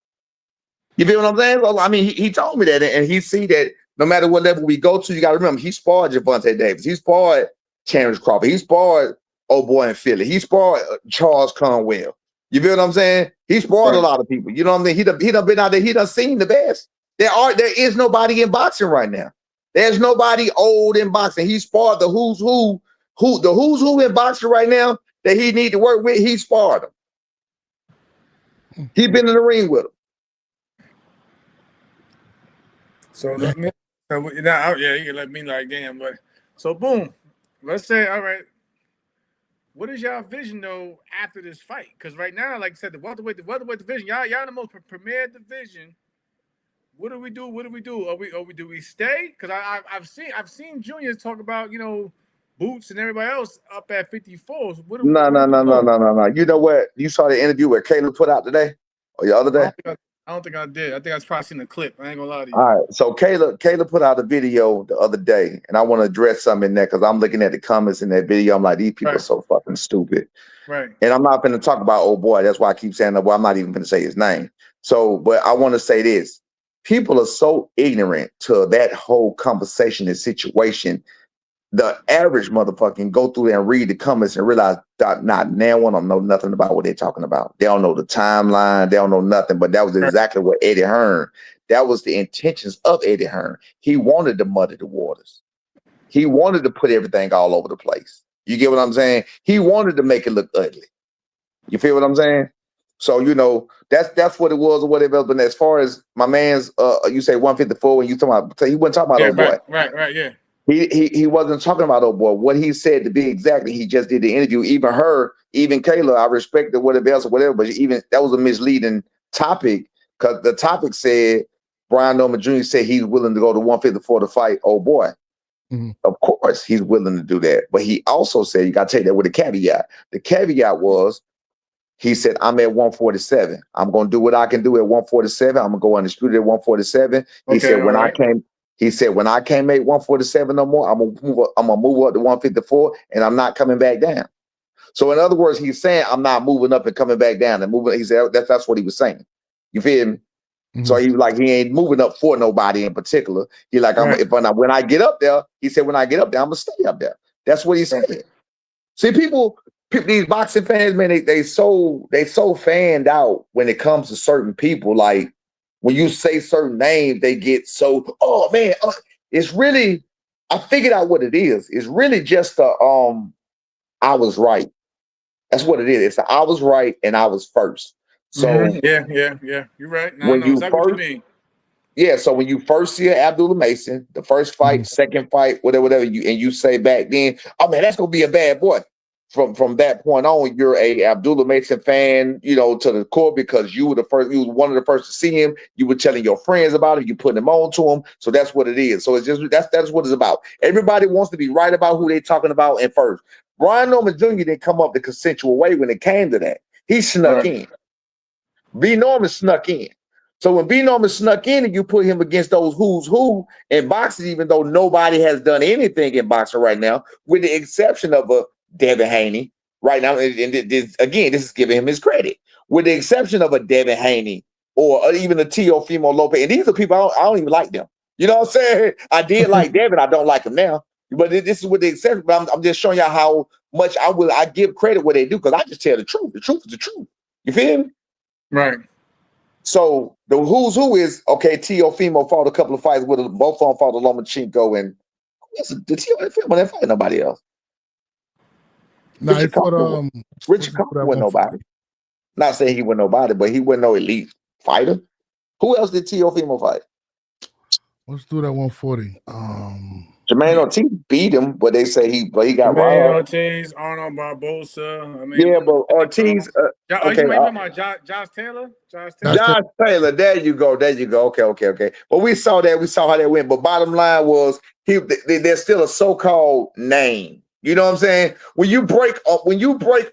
You feel what I'm saying? Well, I mean, he told me that, and he see that no matter what level we go to, you got to remember, he sparred Gervonta Davis. He sparred Terrence Crawford. He sparred old boy in Philly. He sparred Charles Conwell. You feel what I'm saying? He sparred a lot of people. You know what I mean? He done been out there. He done seen the best. There is nobody in boxing right now. There's nobody old in boxing. He sparred the who's who in boxing right now that he need to work with. He sparred them. He been in the ring with them. So you can let me like, damn, but so boom. Let's say, all right. What is y'all vision though after this fight? Because right now, like I said, the welterweight division, y'all in the most premier division. What do we do? Do we stay? Because I've seen juniors talk about Boots and everybody else up at 54. So No. You know what? You saw the interview where Caleb put out today or the other day? I don't think I did. I think I probably seen the clip. I ain't gonna lie to you. All right. So Kayla put out a video the other day, and I want to address something in there because I'm looking at the comments in that video. I'm like, these people are so fucking stupid. Right. And I'm not going to talk about old boy. That's why I keep saying that. Well, I'm not even going to say his name. So, but I want to say this. People are so ignorant to that whole conversation and situation. The average motherfucker can go through there and read the comments and realize that not now one don't know nothing about what they're talking about. They don't know the timeline. They don't know nothing. But that was exactly what Eddie Hearn. That was the intentions of Eddie Hearn. He wanted to muddy the waters. He wanted to put everything all over the place. You get what I'm saying? He wanted to make it look ugly. You feel what I'm saying? So, you know, that's what it was or whatever. But as far as my man's, you say 154, and you talking about, he wasn't talking about old boy. Right, yeah. He wasn't talking about old boy. What he said to be exactly, he just did the interview. Even her, even Kayla, I respected whatever else or whatever, but even that was a misleading topic because the topic said Brian Norman Jr. said he's willing to go to 154 to fight old boy. Mm-hmm. Of course, he's willing to do that. But he also said, you got to take that with a caveat. The caveat was, he said, I'm at 147. I'm going to do what I can do at 147. I'm going to go undisputed at 147. He said, when I came at 147 no more, I'm gonna move up to 154 and I'm not coming back down. So in other words, he's saying I'm not moving up and coming back down and moving. He said that's what he was saying. You feel me? Mm-hmm. So he was like, he ain't moving up for nobody in particular. He like, when I get up there, he said, when I get up there, I'm gonna stay up there. That's what he said. See, people, these boxing fans, man, they so fanned out when it comes to certain people. Like when you say certain names, they get so, oh man, it's really, I figured out what it is. It's really just I was right. That's what it is. It's I was right and I was first. So yeah. You're right. No, exactly what you mean. Yeah, so when you first see Abdullah Mason, the first fight, second fight, whatever, you say back then, oh man, that's gonna be a bad boy. From that point on, you're a Abdullah Mason fan, you know, to the core because you were one of the first to see him. You were telling your friends about him, you putting him on to him. So that's what it is. So it's just that's what it's about. Everybody wants to be right about who they're talking about at first. Brian Norman Jr. didn't come up the consensual way when it came to that. He snuck in. B. Norman snuck in. So when B. Norman snuck in and you put him against those who's who in boxing, even though nobody has done anything in boxing right now, with the exception of a Devin Haney right now, and this is giving him his credit. With the exception of a Devin Haney or even a Teofimo Lopez, and these are people I don't even like them. You know what I'm saying? I did like Devin, I don't like him now. But this is with the exception. But I'm just showing y'all how much I give credit what they do because I just tell the truth. The truth is the truth. You feel me? Right. So the who's who is okay. Teofimo fought a couple of fights with both of them fought Lomachenko and the Teofimo didn't fight nobody else. No, Richard Coleman wasn't nobody. Not saying he wasn't nobody, but he wasn't no elite fighter. Who else did Teofimo fight? Let's do that 140. Jermaine Ortiz beat him, but they say he got robbed. Ortiz, Arnold Barbosa. But Ortiz. Josh Taylor. Josh Taylor. There you go. Okay. Well, we saw that. We saw how that went. But bottom line was, there's still a so-called name. You know what I'm saying? When you break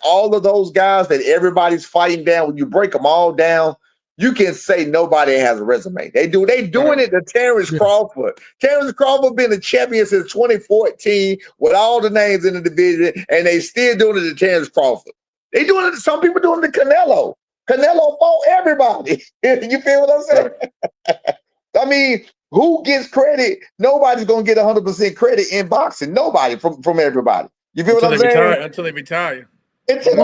all of those guys that everybody's fighting down, when you break them all down, you can say nobody has a resume. They doing it to Terrence Crawford. Terrence Crawford been a champion since 2014 with all the names in the division, and they still doing it to Terrence Crawford. They doing it to some people doing it to Canelo. Canelo fought everybody. You feel what I'm saying? I mean, who gets credit? Nobody's gonna get 100% credit in boxing. Nobody from everybody. You feel what I'm saying? Until they retire. And then you're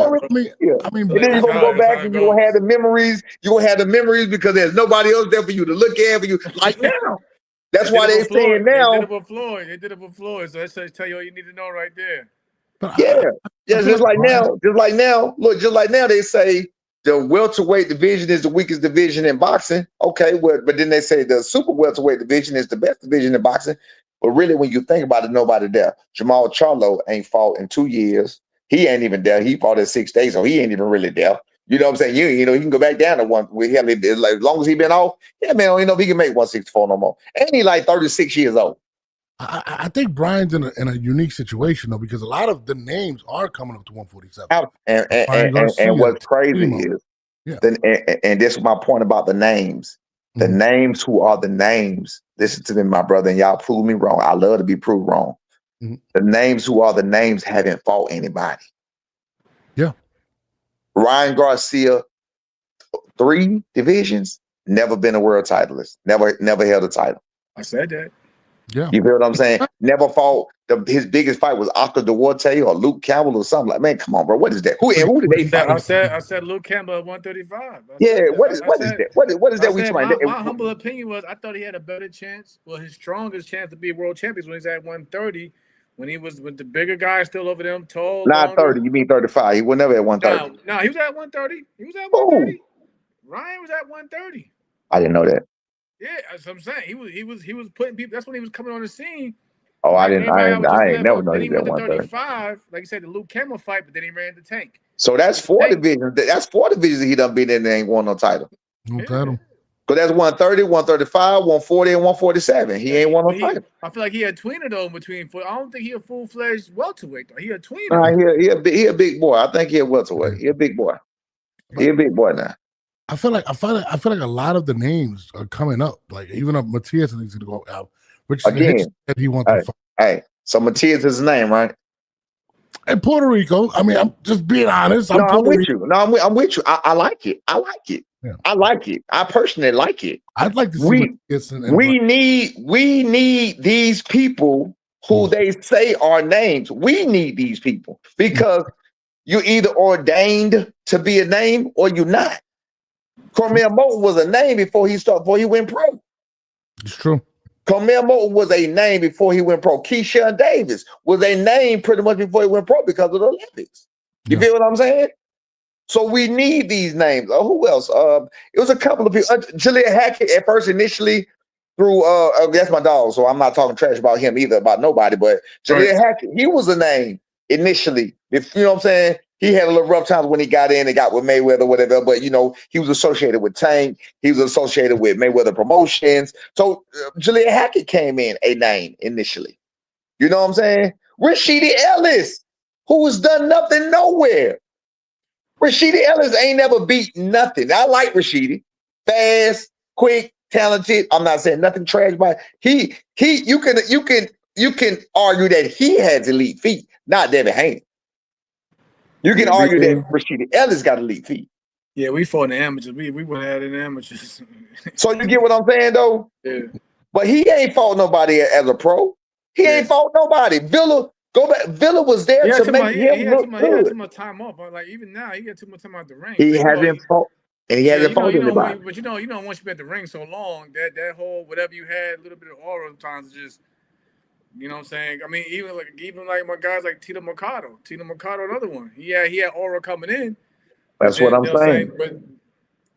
gonna go back and you're gonna have the memories. You're gonna have the memories because there's nobody else there for you to look at for you. Like now. That's why they're saying now. They did it with Floyd. So that tell you all you need to know right there. Yeah. Just like now, they say the welterweight division is the weakest division in boxing. Okay, but then they say the super welterweight division is the best division in boxing. But really, when you think about it, nobody there. Jamal Charlo ain't fought in 2 years. He ain't even there. He fought in 6 days, so he ain't even really there. You know what I'm saying? You know, he can go back down to one with him. Like, as long as he been off, yeah, man, I don't know if he can make 164 no more. And he like 36 years old. I think Brian's in a unique situation though, because a lot of the names are coming up to 147. And what's crazy is, Yeah. Then and this is my point about the names. The Mhm. names who are the names. Listen to me, my brother, and y'all prove me wrong. I love to be proved wrong. Mhm. The names who are the names haven't fought anybody. Yeah. Ryan Garcia, 3 divisions, never been a world titleist. Never held a title. I said that. Yeah. You feel what I'm saying? Never fought. His biggest fight was Oscar Duarte or Luke Campbell or something. Like, man, come on, bro. What is that? Who did they fight? I said Luke Campbell at 135. Yeah, what is that? What is that we talking about? My humble opinion was I thought he had a better chance. Well, his strongest chance to be world champions when he's at 130. When he was with the bigger guys still over them, tall, Not 30. You mean 35? He was never at 130. No, he was at 130. He was at 130. Ryan was at 130. I didn't know that. Yeah, that's what I'm saying. He was putting people. That's when he was coming on the scene. Oh, I ain't never know he was at 130. 35, like you said, the Luke Campbell fight, but then he ran the tank. So that's 4 divisions. That's 4 divisions he done been in and ain't won no title. No title. But that's 130, 135, 140, and 147. He ain't won no title. I feel like he had tweener though in between. I don't think he a full-fledged welterweight though. He a tweener. Nah, he a big boy. I think he a welterweight. He a big boy. He a big boy now. I feel like a lot of the names are coming up. Like even up Matias needs to go out. Which again, he wants to fight. Hey, so Matias is his name, right? In Puerto Rico. I mean, I'm just being honest. I'm with you. No, I'm with you. I like it. I like it. Yeah. I like it. I personally like it. I'd like to see we need these people who they say are names. We need these people because you're either ordained to be a name or you're not. Cormel Moulton was a name before he went pro. It's true. Cormel Moulton was a name before he went pro. Keyshawn Davis was a name pretty much before he went pro because of the Olympics. You feel what I'm saying? So we need these names. Who else? It was a couple of people. Julian Hackett at first initially through that's my dog, so I'm not talking trash about him either, about nobody, but Julian Hackett, he was a name initially. If you know what I'm saying, he had a little rough times when he got in and got with Mayweather, whatever, but you know, he was associated with Tank, he was associated with Mayweather Promotions. So Julian Hackett came in a name initially. You know what I'm saying? Rashidi Ellis, who has done nothing nowhere. Rashidi Ellis ain't never beat nothing. I like Rashidi. Fast, quick, talented. I'm not saying nothing trash about it. You can argue that he has elite feet, not Devin Haney. You can argue that Rashidi Ellis got elite feet. Yeah, we fought in the amateurs. We went out in the amateurs. So you get what I'm saying though? Yeah. But he ain't fought nobody as a pro. He ain't fought nobody. Villa was there to make him look good. He had too much time off. Like even now, he got too much time out the ring. He hasn't fought, and he hasn't fought anybody. But once you've been at the ring so long, that whole whatever you had, a little bit of aura sometimes just, you know what I'm saying? I mean, even like my guys like Tito Mercado, another one. He had aura coming in. That's what I'm saying. But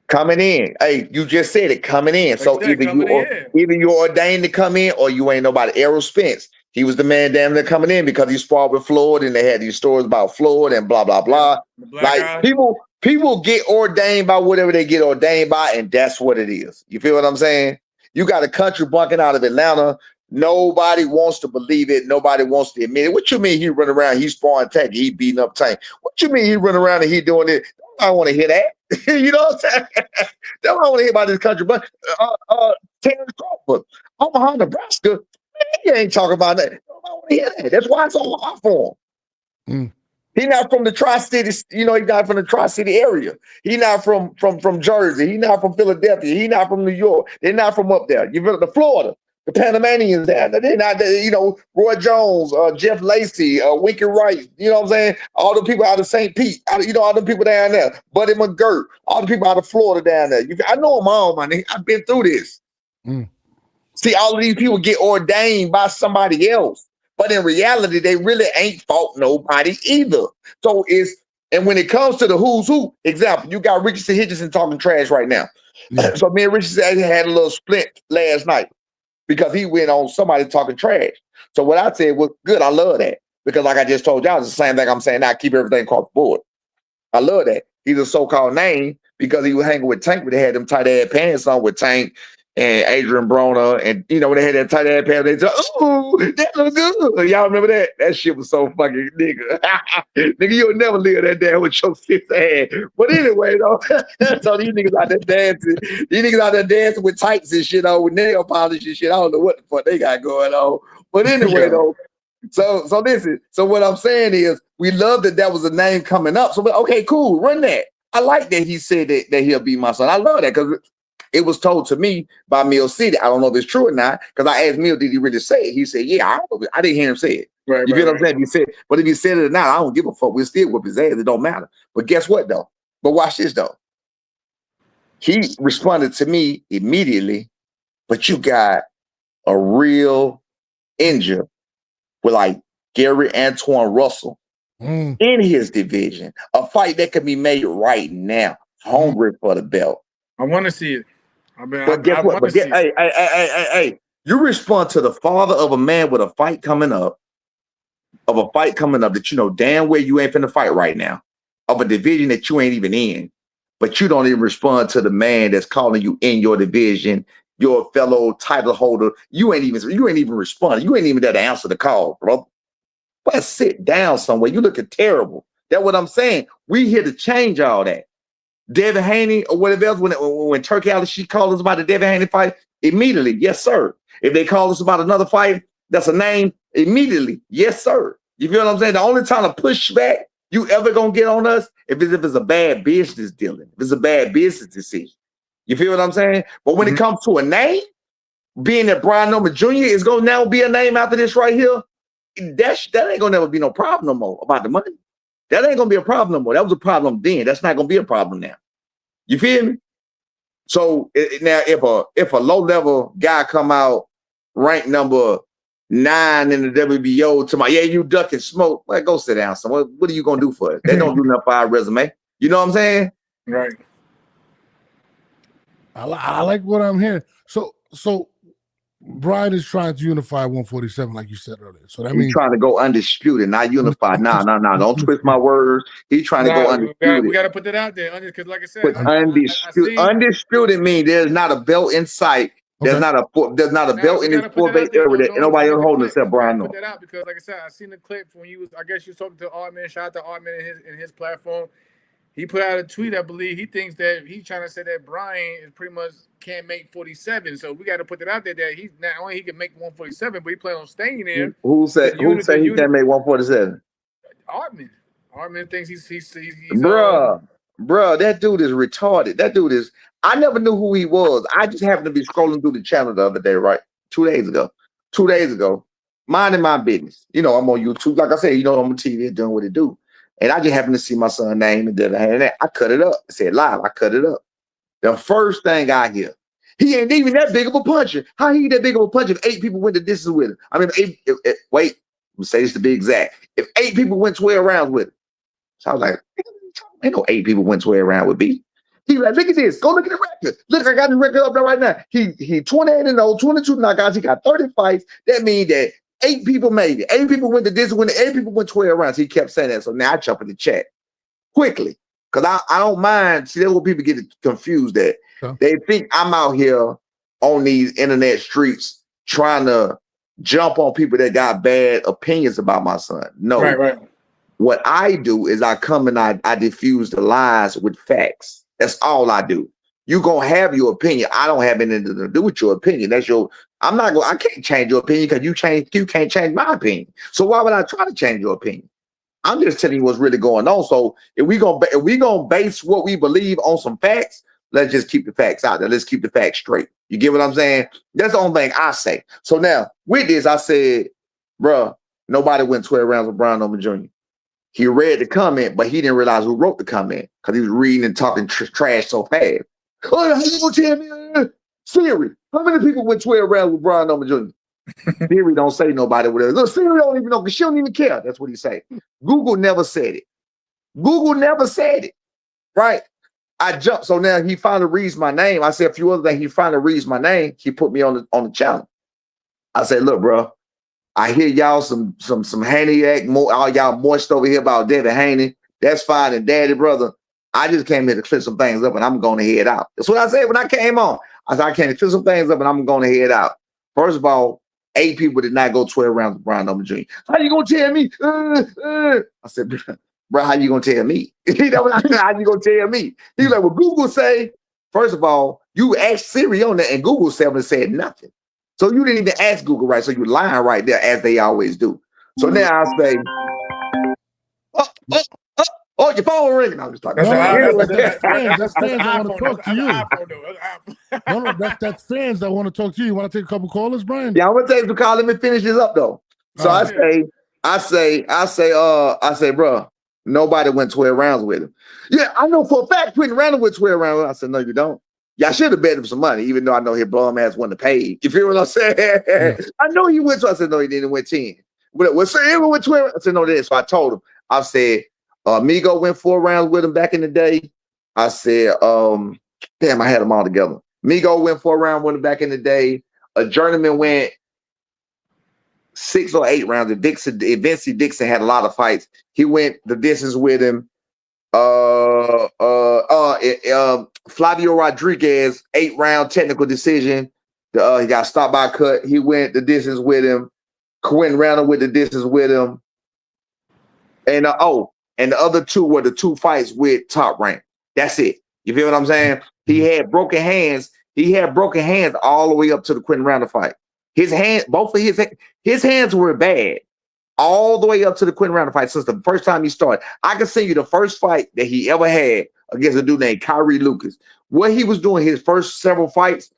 coming in. Hey, you just said it, coming in. So either you're ordained to come in or you ain't nobody. Errol Spence, he was the man damn near coming in because he sparred with Floyd and they had these stories about Floyd and blah, blah, blah. Like people get ordained by whatever they get ordained by, and that's what it is. You feel what I'm saying? You got a country bunking out of Atlanta. Nobody wants to believe it. Nobody wants to admit it. What you mean he run around, he sparring Tank, he beating up Tank? What you mean he run around and he doing it? I don't want to hear that. You know what I'm saying? They don't want to hear about this country. But Terrence Crawford, Omaha, Nebraska, man, he ain't talking about that. I don't want to hear that. That's why it's so hard for him. He not from the Tri-City, he's not from the Tri-City area. He not from Jersey. He not from Philadelphia. He not from New York. They're not from up there. You've been to Florida. The Panamanians there. They're not, Roy Jones, Jeff Lacey, Winky Wright, you know what I'm saying? All the people out of St. Pete, all the people down there. Buddy McGirt, all the people out of Florida down there. I know them all, man. I've been through this. See, all of these people get ordained by somebody else. But in reality, they really ain't fought nobody either. So and when it comes to the who's who, example, you got Richardson Hitchison talking trash right now. Yeah. So me and Richardson had a little split last night because he went on somebody talking trash. So what I said was, good, I love that. Because like I just told y'all, it's the same thing I'm saying now, keep everything across the board. I love that. He's a so-called name because he was hanging with Tank, but they had them tight-ass pants on with Tank. and Adrian Broner, and you know when they had that tight ass pair, they said, "Ooh, that look good." Y'all remember that? That shit was so fucking nigga. Nigga, you'll never live that down with your sis ass. But anyway, though, so these niggas out there dancing. These niggas out there dancing with tights and shit on, with nail polish and shit. I don't know what the fuck they got going on. But anyway, though. So listen. So what I'm saying is, we love that was a name coming up. So okay, cool, run that. I like that he said that he'll be my son. I love that because it was told to me by Mill City. I don't know if it's true or not because I asked Mill, did he really say it? He said, yeah, I didn't hear him say it. Right, you feel what I'm saying? He said, but if he said it or not, I don't give a fuck. We'll still whip his ass. It don't matter. But guess what though? But watch this though. He responded to me immediately, but you got a real injured with like Gary Antoine Russell in his division. A fight that can be made right now. Hungry for the belt. I want to see it. But guess what? Hey, you respond to the father of a man with a fight coming up, that you know damn well you ain't finna fight right now, of a division that you ain't even in, but you don't even respond to the man that's calling you in your division, your fellow title holder. You ain't even responding. You ain't even there to answer the call, bro. But sit down somewhere. You looking terrible. That's what I'm saying. We here to change all that. Devin Haney or whatever else, when Turkey Alley, she called us about the Devin Haney fight, immediately, yes, sir. If they call us about another fight, that's a name, immediately, yes, sir. You feel what I'm saying? The only time to push back you ever gonna get on us if it's a bad business dealing, if it's a bad business decision. You feel what I'm saying? But when it comes to a name, being that Brian Noma Jr. is gonna now be a name after this right here, that ain't gonna never be no problem no more about the money. That ain't gonna be a problem no more. That was a problem then. That's not gonna be a problem now. You feel me? So now, if a low level guy come out ranked number 9 in the WBO to you duck and smoke, well, go sit down somewhere. What are you gonna do for it? They don't do nothing for our resume. You know what I'm saying? Right. I like what I'm hearing. So Brian is trying to unify 147, like you said earlier. So that means he's trying to go undisputed, not unified. No. Don't twist my words. He's trying to go undisputed. We got to put that out there, because like I said, undisputed means there's not a belt in sight. There's not a belt in this 4-base area that nobody else holding except Brian Noma. Put that out because, like I said, I seen the clip when you was. I guess you was talking to Artman. Shout out to Artman in his platform. He put out a tweet. I believe he thinks that he's trying to say that Brian is pretty much can't make 47. So we got to put that out there that he's not only he can make 147, but he plans on staying there. Who said he can't make 147? Artman thinks he's Bruh, that dude is retarded. That dude is. I never knew who he was. I just happened to be scrolling through the channel the other day, right? 2 days ago, minding my business. You know, I'm on YouTube. Like I said, you know, I'm on TV doing what it do. And I just happened to see my son's name and then I cut it up. I said live, I cut it up. The first thing I hear, he ain't even that big of a puncher. How he that big of a puncher if 8 people went the distance with him? I mean, wait, let me say this to be exact. If 8 people went 12 rounds with him. So I was like, ain't no 8 people went 12 rounds with me. He like, look at this. Go look at the record. Look, I got the record up there right now. He 28-0, 22 knockouts. He got 30 fights. That means that 8 people made it. 8 people went the distance. When 8 people went 12 rounds, he kept saying that. So now I jump in the chat quickly because I don't mind. See, that's what people get confused at. Huh? They think I'm out here on these internet streets trying to jump on people that got bad opinions about my son. No. Right. What I do is I come and I diffuse the lies with facts. That's all I do. You gonna have your opinion. I don't have anything to do with your opinion. That's your. I can't change your opinion because you can't change my opinion. So why would I try to change your opinion? I'm just telling you what's really going on. So if we gonna base what we believe on some facts, let's just keep the facts out there. Let's keep the facts straight. You get what I'm saying? That's the only thing I say. So now with this, I said, bruh, nobody went 12 rounds with Brian Noma Jr. He read the comment, but he didn't realize who wrote the comment because he was reading and talking trash so fast. Oh, how you gonna tell me? Siri, how many people went 12 rounds with Brian Noma Jr.? Siri don't say nobody with it. Look, Siri don't even know because she don't even care. That's what he say. Google never said it. Right? I jumped. So now he finally reads my name. I said a few other things. He finally reads my name. He put me on the channel. I said, look, bro. I hear y'all some Haney act, all y'all moist over here about Devin Haney. That's fine and daddy, brother. I just came here to clear some things up and I'm going to head out. That's what I said when I came on. I said, I can't fill some things up and I'm going to head out. First of all, 8 people did not go 12 rounds with Brian Norman Jr. How you going to tell me? I said, bro, how you going to tell me? You know what I said? How you going to tell me? He's like, well, Google say, first of all, you asked Siri on that and Google said nothing. So you didn't even ask Google, right? So you're lying right there as they always do. So now I say, oh, your phone ringing. I'm just talking. That's fans that want to talk to you. No, that's fans that want to talk to you. You want to take a couple callers, Brian? Yeah, I'm gonna take some call. Let me finish this up though. So I say, bro, nobody went 12 rounds with him. Yeah, I know for a fact Quentin Randall went 12 rounds. I said, no, you don't. Y'all should have bet him some money, even though I know his bum ass wasn't paid. You feel what I'm saying? Yeah. I know he went 12. I said, no, he didn't win 10. But so he went 12. I said, no, this. So I told him. I said, Migo went 4 rounds with him back in the day. I said, damn, I had them all together. Migo went 4 rounds with him back in the day. A journeyman went 6 or 8 rounds. Vincey Dixon had a lot of fights. He went the distance with him. Flavio Rodriguez, 8-round technical decision. He got stopped by a cut. He went the distance with him. Quentin Randall went the distance with him. And and the other 2 were the 2 fights with Top Rank. That's it. You feel what I'm saying? He had broken hands. He had broken hands all the way up to the Quentin Randall fight. His hand, both of his hands were bad all the way up to the Quentin Randall fight since the first time he started. I can send you the first fight that he ever had against a dude named Kyrie Lucas. What he was doing his first several fights,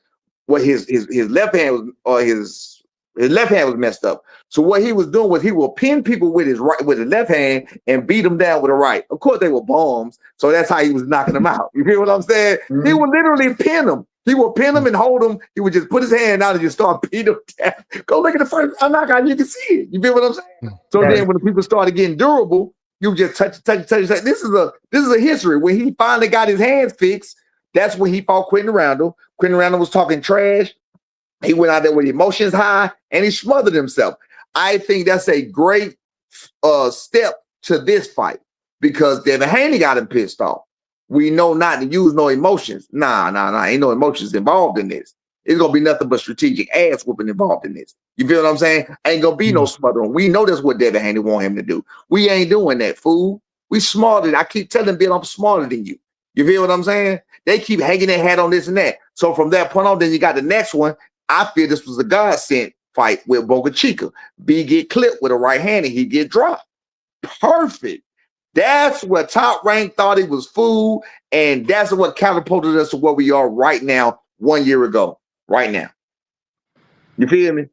what his left hand was, or his left hand was messed up. So what he was doing was he would pin people with his left hand and beat them down with a right. Of course, they were bombs, so that's how he was knocking them out. You feel what I'm saying? Mm-hmm. He would literally pin them. He would pin them and hold them. He would just put his hand out and just start beating them down. Go look at the first knockout, you can see it. You feel what I'm saying? So then when the people started getting durable, you just touch. This is a history. When he finally got his hands fixed, that's when he fought Quentin Randall. Quentin Randall was talking trash. He went out there with emotions high and he smothered himself. I think that's a great step to this fight because Devin Haney got him pissed off. We know not to use no emotions. Nah. Ain't no emotions involved in this. It's going to be nothing but strategic ass whooping involved in this. You feel what I'm saying? Ain't going to be no smothering. We know that's what Devin Haney want him to do. We ain't doing that, fool. We smarter. I keep telling Bill I'm smarter than you. You feel what I'm saying? They keep hanging their hat on this and that. So from that point on, then you got the next one. I feel this was a godsend fight with Boca Chica. B get clipped with a right hand and he get dropped. Perfect. That's what Top Rank thought he was fool, and that's what catapulted us to where we are right now, 1 year ago. Right now. You feel me?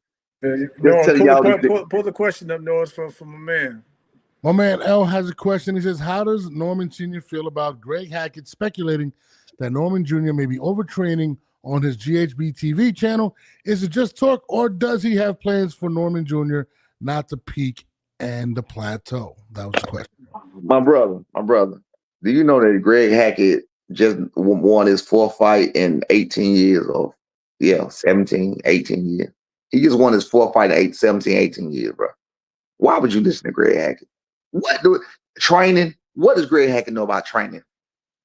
Pull the question up, Noah, from my man. My man L has a question. He says, how does Norman Sr. feel about Greg Hackett speculating that Norman Jr. may be overtraining on his GHB TV channel? Is it just talk, or does he have plans for Norman Jr. not to peak and the plateau? That was the question. My brother. Do you know that Greg Hackett just won his 4th fight in 18 years? Or 17, 18 years. He just won his 4th fight in 17, 18 years, bro. Why would you listen to Greg Hackett? Training? What does Greg Hackett know about training?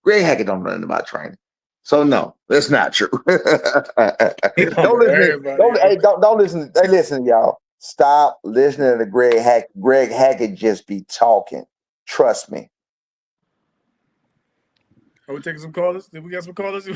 Greg Hackett don't know nothing about training. So no, that's not true. Don't listen. Hey, listen, y'all. Stop listening to Greg Hackett. Greg Hackett just be talking. Trust me. Are we taking some callers? Did we got some callers? You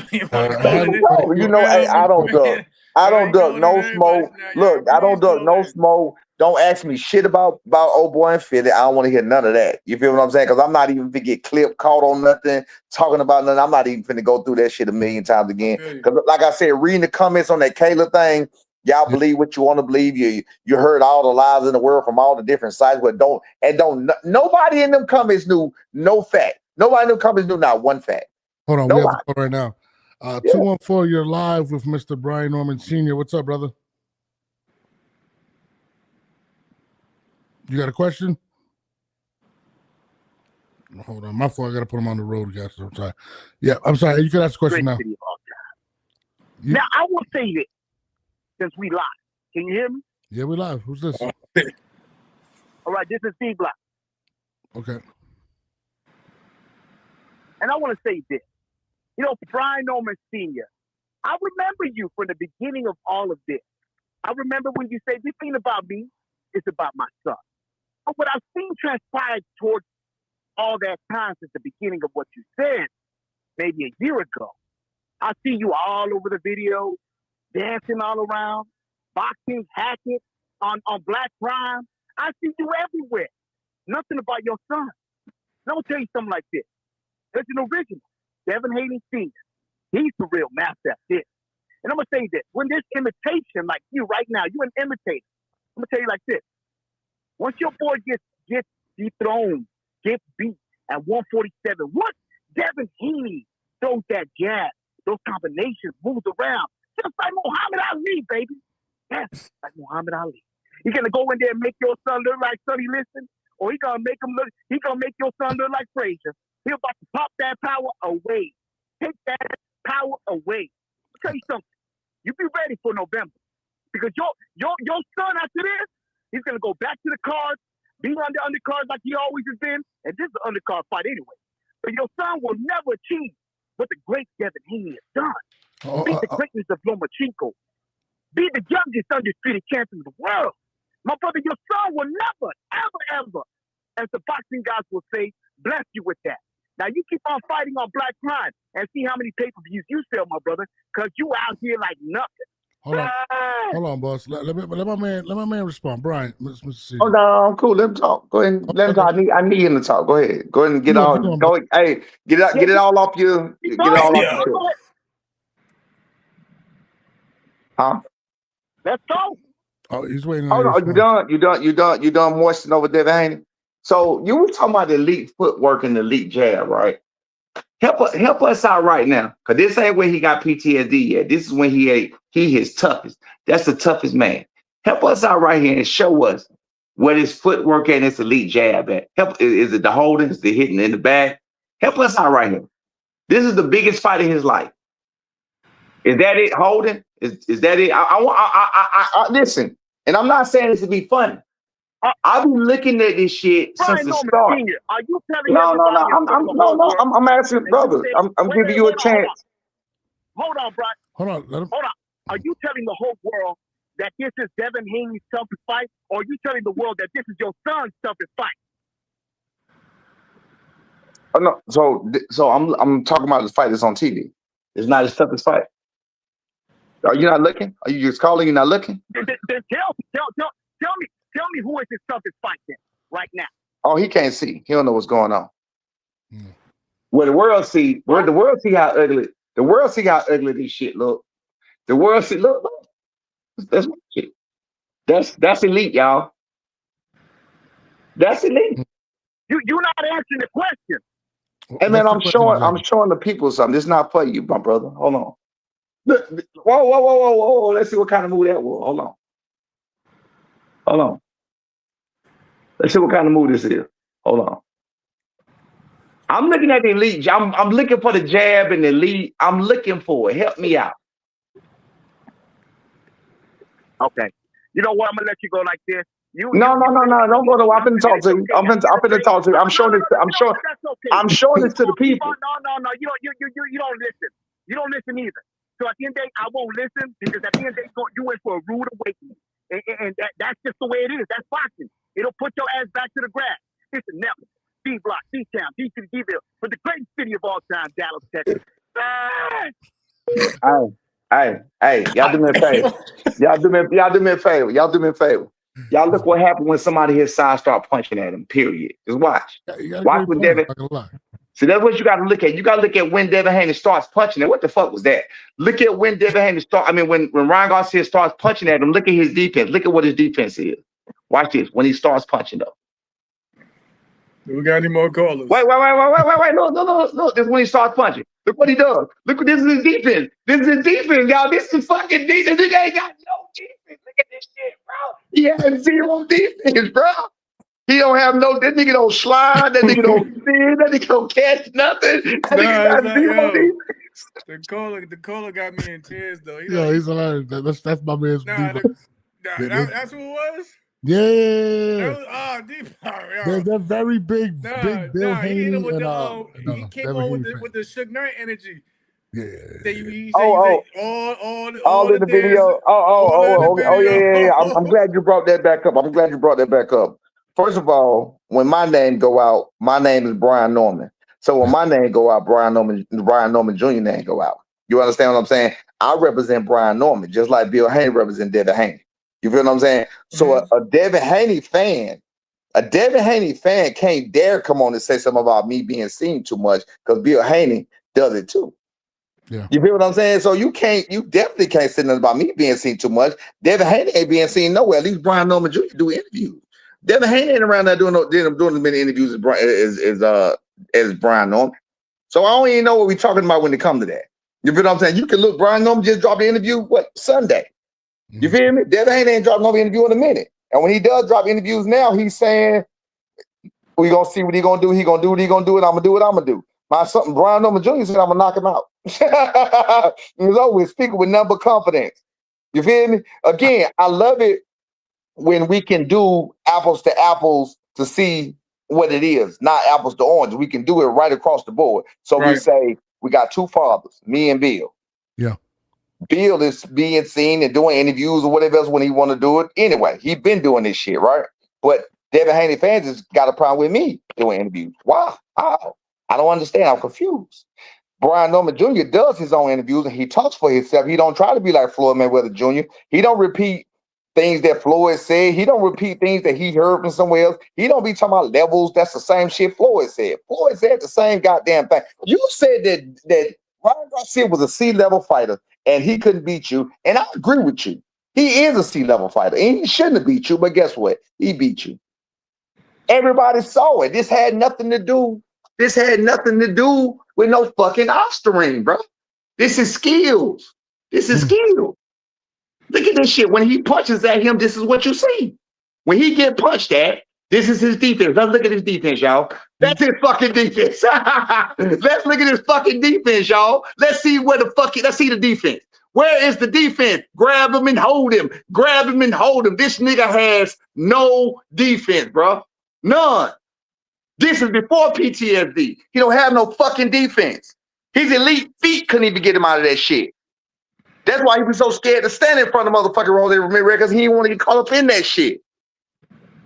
know, I don't duck. I don't duck no smoke. Look, I don't duck no smoke. Don't ask me shit about old boy and Philly. I don't want to hear none of that. You feel what I'm saying? Because I'm not even finna get clipped, caught on nothing, talking about nothing. I'm not even finna go through that shit a million times again. Because like I said, reading the comments on that Kayla thing, y'all believe what you want to believe. You heard all the lies in the world from all the different sides, but nobody in them comments knew no fact. Nobody in them comments knew not one fact. Hold on, we have a call right now. 214, you're live with Mr. Brian Norman Sr. What's up, brother? You got a question? Hold on, my fault. I got to put him on the road, guys. I'm sorry. Yeah, I'm sorry. You can ask a question now. Now, I will say this, since we live. Can you hear me? Yeah, we live. Who's this? All right, this is Steve Black. Okay. And I want to say this. You know, Brian Norman Sr., I remember you from the beginning of all of this. I remember when you said, this ain't about me, it's about my son. But what I've seen transpired towards all that time since the beginning of what you said, maybe a year ago, I see you all over the video, dancing all around, boxing, hacking, on Black Prime. I see you everywhere. Nothing about your son. And I'm going to tell you something like this. There's an original, Devin Haney Sr. He's the real master at this. And I'm going to say this. When there's imitation like you right now, you're an imitator. I'm going to tell you like this. Once your boy gets dethroned, gets beat at 147, once Devin Haney throws that jab, those combinations, moves around, just like Muhammad Ali, baby. Yes, like Muhammad Ali. He's going to go in there and make your son look like Sonny Liston, or he's going to make your son look like Frazier. He's about to pop that power away. Take that power away. I'll tell you something. You be ready for November. Because your son after this, he's going to go back to the cards, be on the undercards like he always has been, and this is an undercard fight anyway. But your son will never achieve what the great Devin Haney has done. Beat the greatness of Lomachenko. Be the youngest undisputed champion of the world. My brother, your son will never, ever, ever, as the boxing guys will say, bless you with that. Now, you keep on fighting on Black Prime and see how many pay-per-views you sell, my brother, because you out here like nothing. Hold on, boss. Let my man respond. Brian, Mr. C. Oh no, cool. Let him talk. Go ahead. Let him talk. I need him to talk. Go ahead. Go ahead and get all. Go. Hey, get it all off you. Get it all off you. Huh? Let's go. Oh, he's waiting. Hold on. You done moistening over Devin Haney. So you were talking about the elite footwork and the elite jab, right? Help us out right now, because this ain't when he got PTSD yet. This is when he his toughest. That's the toughest man. Help us out right here and show us what his footwork and his elite jab at. Is it the holding? Is it hitting in the back? Help us out right here. This is the biggest fight in his life. Is that it? Holding? Is that it? I listen, and I'm not saying this to be funny. I've been looking at this shit since the start. Senior, are you telling No. I'm asking, brother. I'm giving you a chance. Hold on, Brian. Hold on. Are you telling the whole world that this is Devin Haney's toughest fight, or are you telling the world that this is your son's toughest fight? Oh, no. So I'm talking about the fight that's on TV. It's not his toughest fight. Are you not looking? Are you just calling? You're not looking? Then tell me who is his toughest fight then, right now. Oh, he can't see. He don't know what's going on. Mm. Where the world see how ugly. The world see how ugly this shit look. The world see look. That's my shit. That's elite, y'all. That's elite. You're not answering the question. Hey man, I'm showing the people something. This is not for you, my brother. Hold on. Look, whoa. Let's see what kind of move that was. Hold on. Let's see what kind of move this is. Hold on. I'm looking at the elite. I'm looking for the jab and the elite. I'm looking for it. Help me out. Okay. You know what? I'm gonna let you go like this. No. Don't go to. I'm gonna talk to you. I'm gonna talk to you. I'm showing this to the people. No. You don't listen. You don't listen either. So at the end of the day, I won't listen, because at the end of the day, you went for a rude awakening. And that's just the way it is. That's boxing. It'll put your ass back to the grass. It's a Neville, D-Block, D-Town, D-City-Deville, but the greatest city of all time, Dallas, Texas. Hey, y'all do me a favor. Y'all do me a favor. Y'all look what happened when somebody his side start punching at him, period. Just watch. Watch with Devin. See, that's what you got to look at. You got to look at when Devin Haney starts punching. And what the fuck was that? Look at when Devin Haney when Ryan Garcia starts punching at him, look at his defense. Look at what his defense is. Watch this. When he starts punching, though. Do we got any more callers? Wait. No. This is when he starts punching. Look what he does. Look, this is his defense. This is his defense, y'all. This is fucking defense. This guy ain't got no defense. Look at this shit, bro. He has zero defense, bro. He don't have that nigga don't slide, that nigga don't spin, that nigga don't catch nothing. That nigga got zero defense. The caller got me in tears though. He's hilarious. That's my man's that's who it was? Yeah. They're very big Bill Haney. He came on with the Suge Knight energy. Yeah. That you say Oh, all in the video. Yeah. I'm glad you brought that back up. First of all, when my name go out, my name is Brian Norman. So when my name go out, Brian Norman Jr. name go out. You understand what I'm saying? I represent Brian Norman, just like Bill Haney represent Devin Haney. You feel what I'm saying? So a Devin Haney fan can't dare come on and say something about me being seen too much because Bill Haney does it too. Yeah. You feel what I'm saying? So you definitely can't say nothing about me being seen too much. Devin Haney ain't being seen nowhere. At least Brian Norman Jr. do interviews. Devin Haney ain't around there doing as many interviews as Brian Norman. So I don't even know what we're talking about when it comes to that. You feel what I'm saying? You can look, Brian Norman just dropped the interview, Sunday? You feel me? Devin Haney ain't dropped no interview in a minute. And when he does drop interviews now, he's saying, we gonna see what he gonna do. He gonna do what he gonna do, and I'm gonna do what I'm gonna do. Brian Norman Jr. said I'm gonna knock him out. He's always speaking with number confidence. You feel me? Again, I love it when we can do apples to apples to see what it is, not apples to oranges. We can do it right across the board. So we say we got two fathers, me and Bill. Yeah. Bill is being seen and doing interviews or whatever else when he want to do it. Anyway, he been doing this shit, right? But Devin Haney fans has got a problem with me doing interviews. Why? How? I don't understand. I'm confused. Brian Norman Jr. does his own interviews and he talks for himself. He don't try to be like Floyd Mayweather Jr. He don't repeat things that Floyd said. He don't repeat things that he heard from somewhere else. He don't be talking about levels. That's the same shit Floyd said. Floyd said the same goddamn thing. You said that Ryan Garcia was a C-level fighter and he couldn't beat you. And I agree with you. He is a C-level fighter and he shouldn't have beat you. But guess what? He beat you. Everybody saw it. This had nothing to do with no fucking Osterring, bro. This is skills. Skill. Look at this shit. When he punches at him, this is what you see. When he get punched at, this is his defense. Let's look at his defense, y'all. That's his fucking defense. Let's look at his fucking defense, y'all. Let's see the defense. Where is the defense? Grab him and hold him. Grab him and hold him. This nigga has no defense, bro. None. This is before PTSD. He don't have no fucking defense. His elite feet couldn't even get him out of that shit. That's why he was so scared to stand in front of motherfucking Jose Ramirez because he didn't want to get caught up in that shit.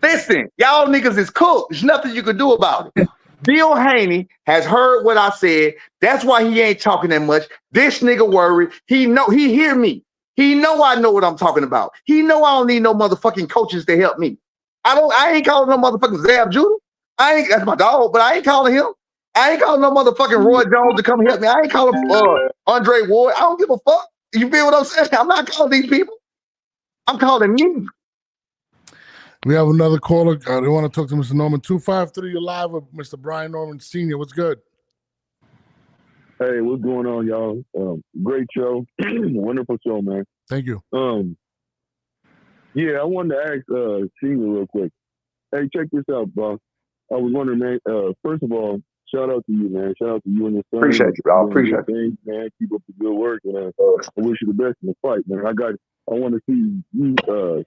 Listen, y'all niggas is cooked. There's nothing you can do about it. Bill Haney has heard what I said. That's why he ain't talking that much. This nigga worried. He hear me. He know I know what I'm talking about. He know I don't need no motherfucking coaches to help me. I ain't calling no motherfucking Zab Judah. That's my dog, but I ain't calling him. I ain't calling no motherfucking Roy Jones to come help me. I ain't calling Andre Ward. I don't give a fuck. You feel what I'm saying? I'm not calling these people. I'm calling you. We have another caller. They want to talk to Mr. Norman. 253, you're live with Mr. Brian Norman Sr. What's good? Hey, what's going on, y'all? Great show. Wonderful show, man. Thank you. Yeah, I wanted to ask Senior real quick. Hey, check this out, boss. I was wondering, man, first of all, shout out to you, man. Shout out to you and your son. Appreciate you, bro. Appreciate you. Man, keep up the good work. And I wish you the best in the fight, man. I want to see you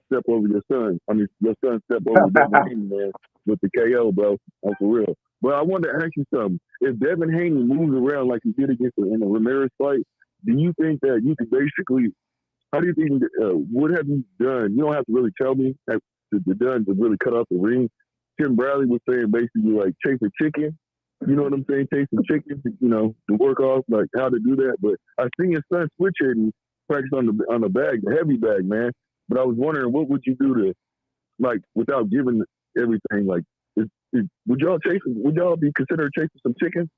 step over your son. I mean, your son step over Devin Haney, man, with the KO, bro. That's for real. But I wanted to ask you something. If Devin Haney moves around like he did in the Ramirez fight, do you think that you could basically, how do you think, what have you done? You don't have to really tell me to done to really cut off the ring. Tim Bradley was saying basically like chase a chicken. You know what I'm saying? Chase some chicken, to work off like how to do that. But I seen your son switch it and practice on the bag, the heavy bag, man. But I was wondering, what would you do to, like, without giving everything? Like, would y'all be considered chasing some chicken?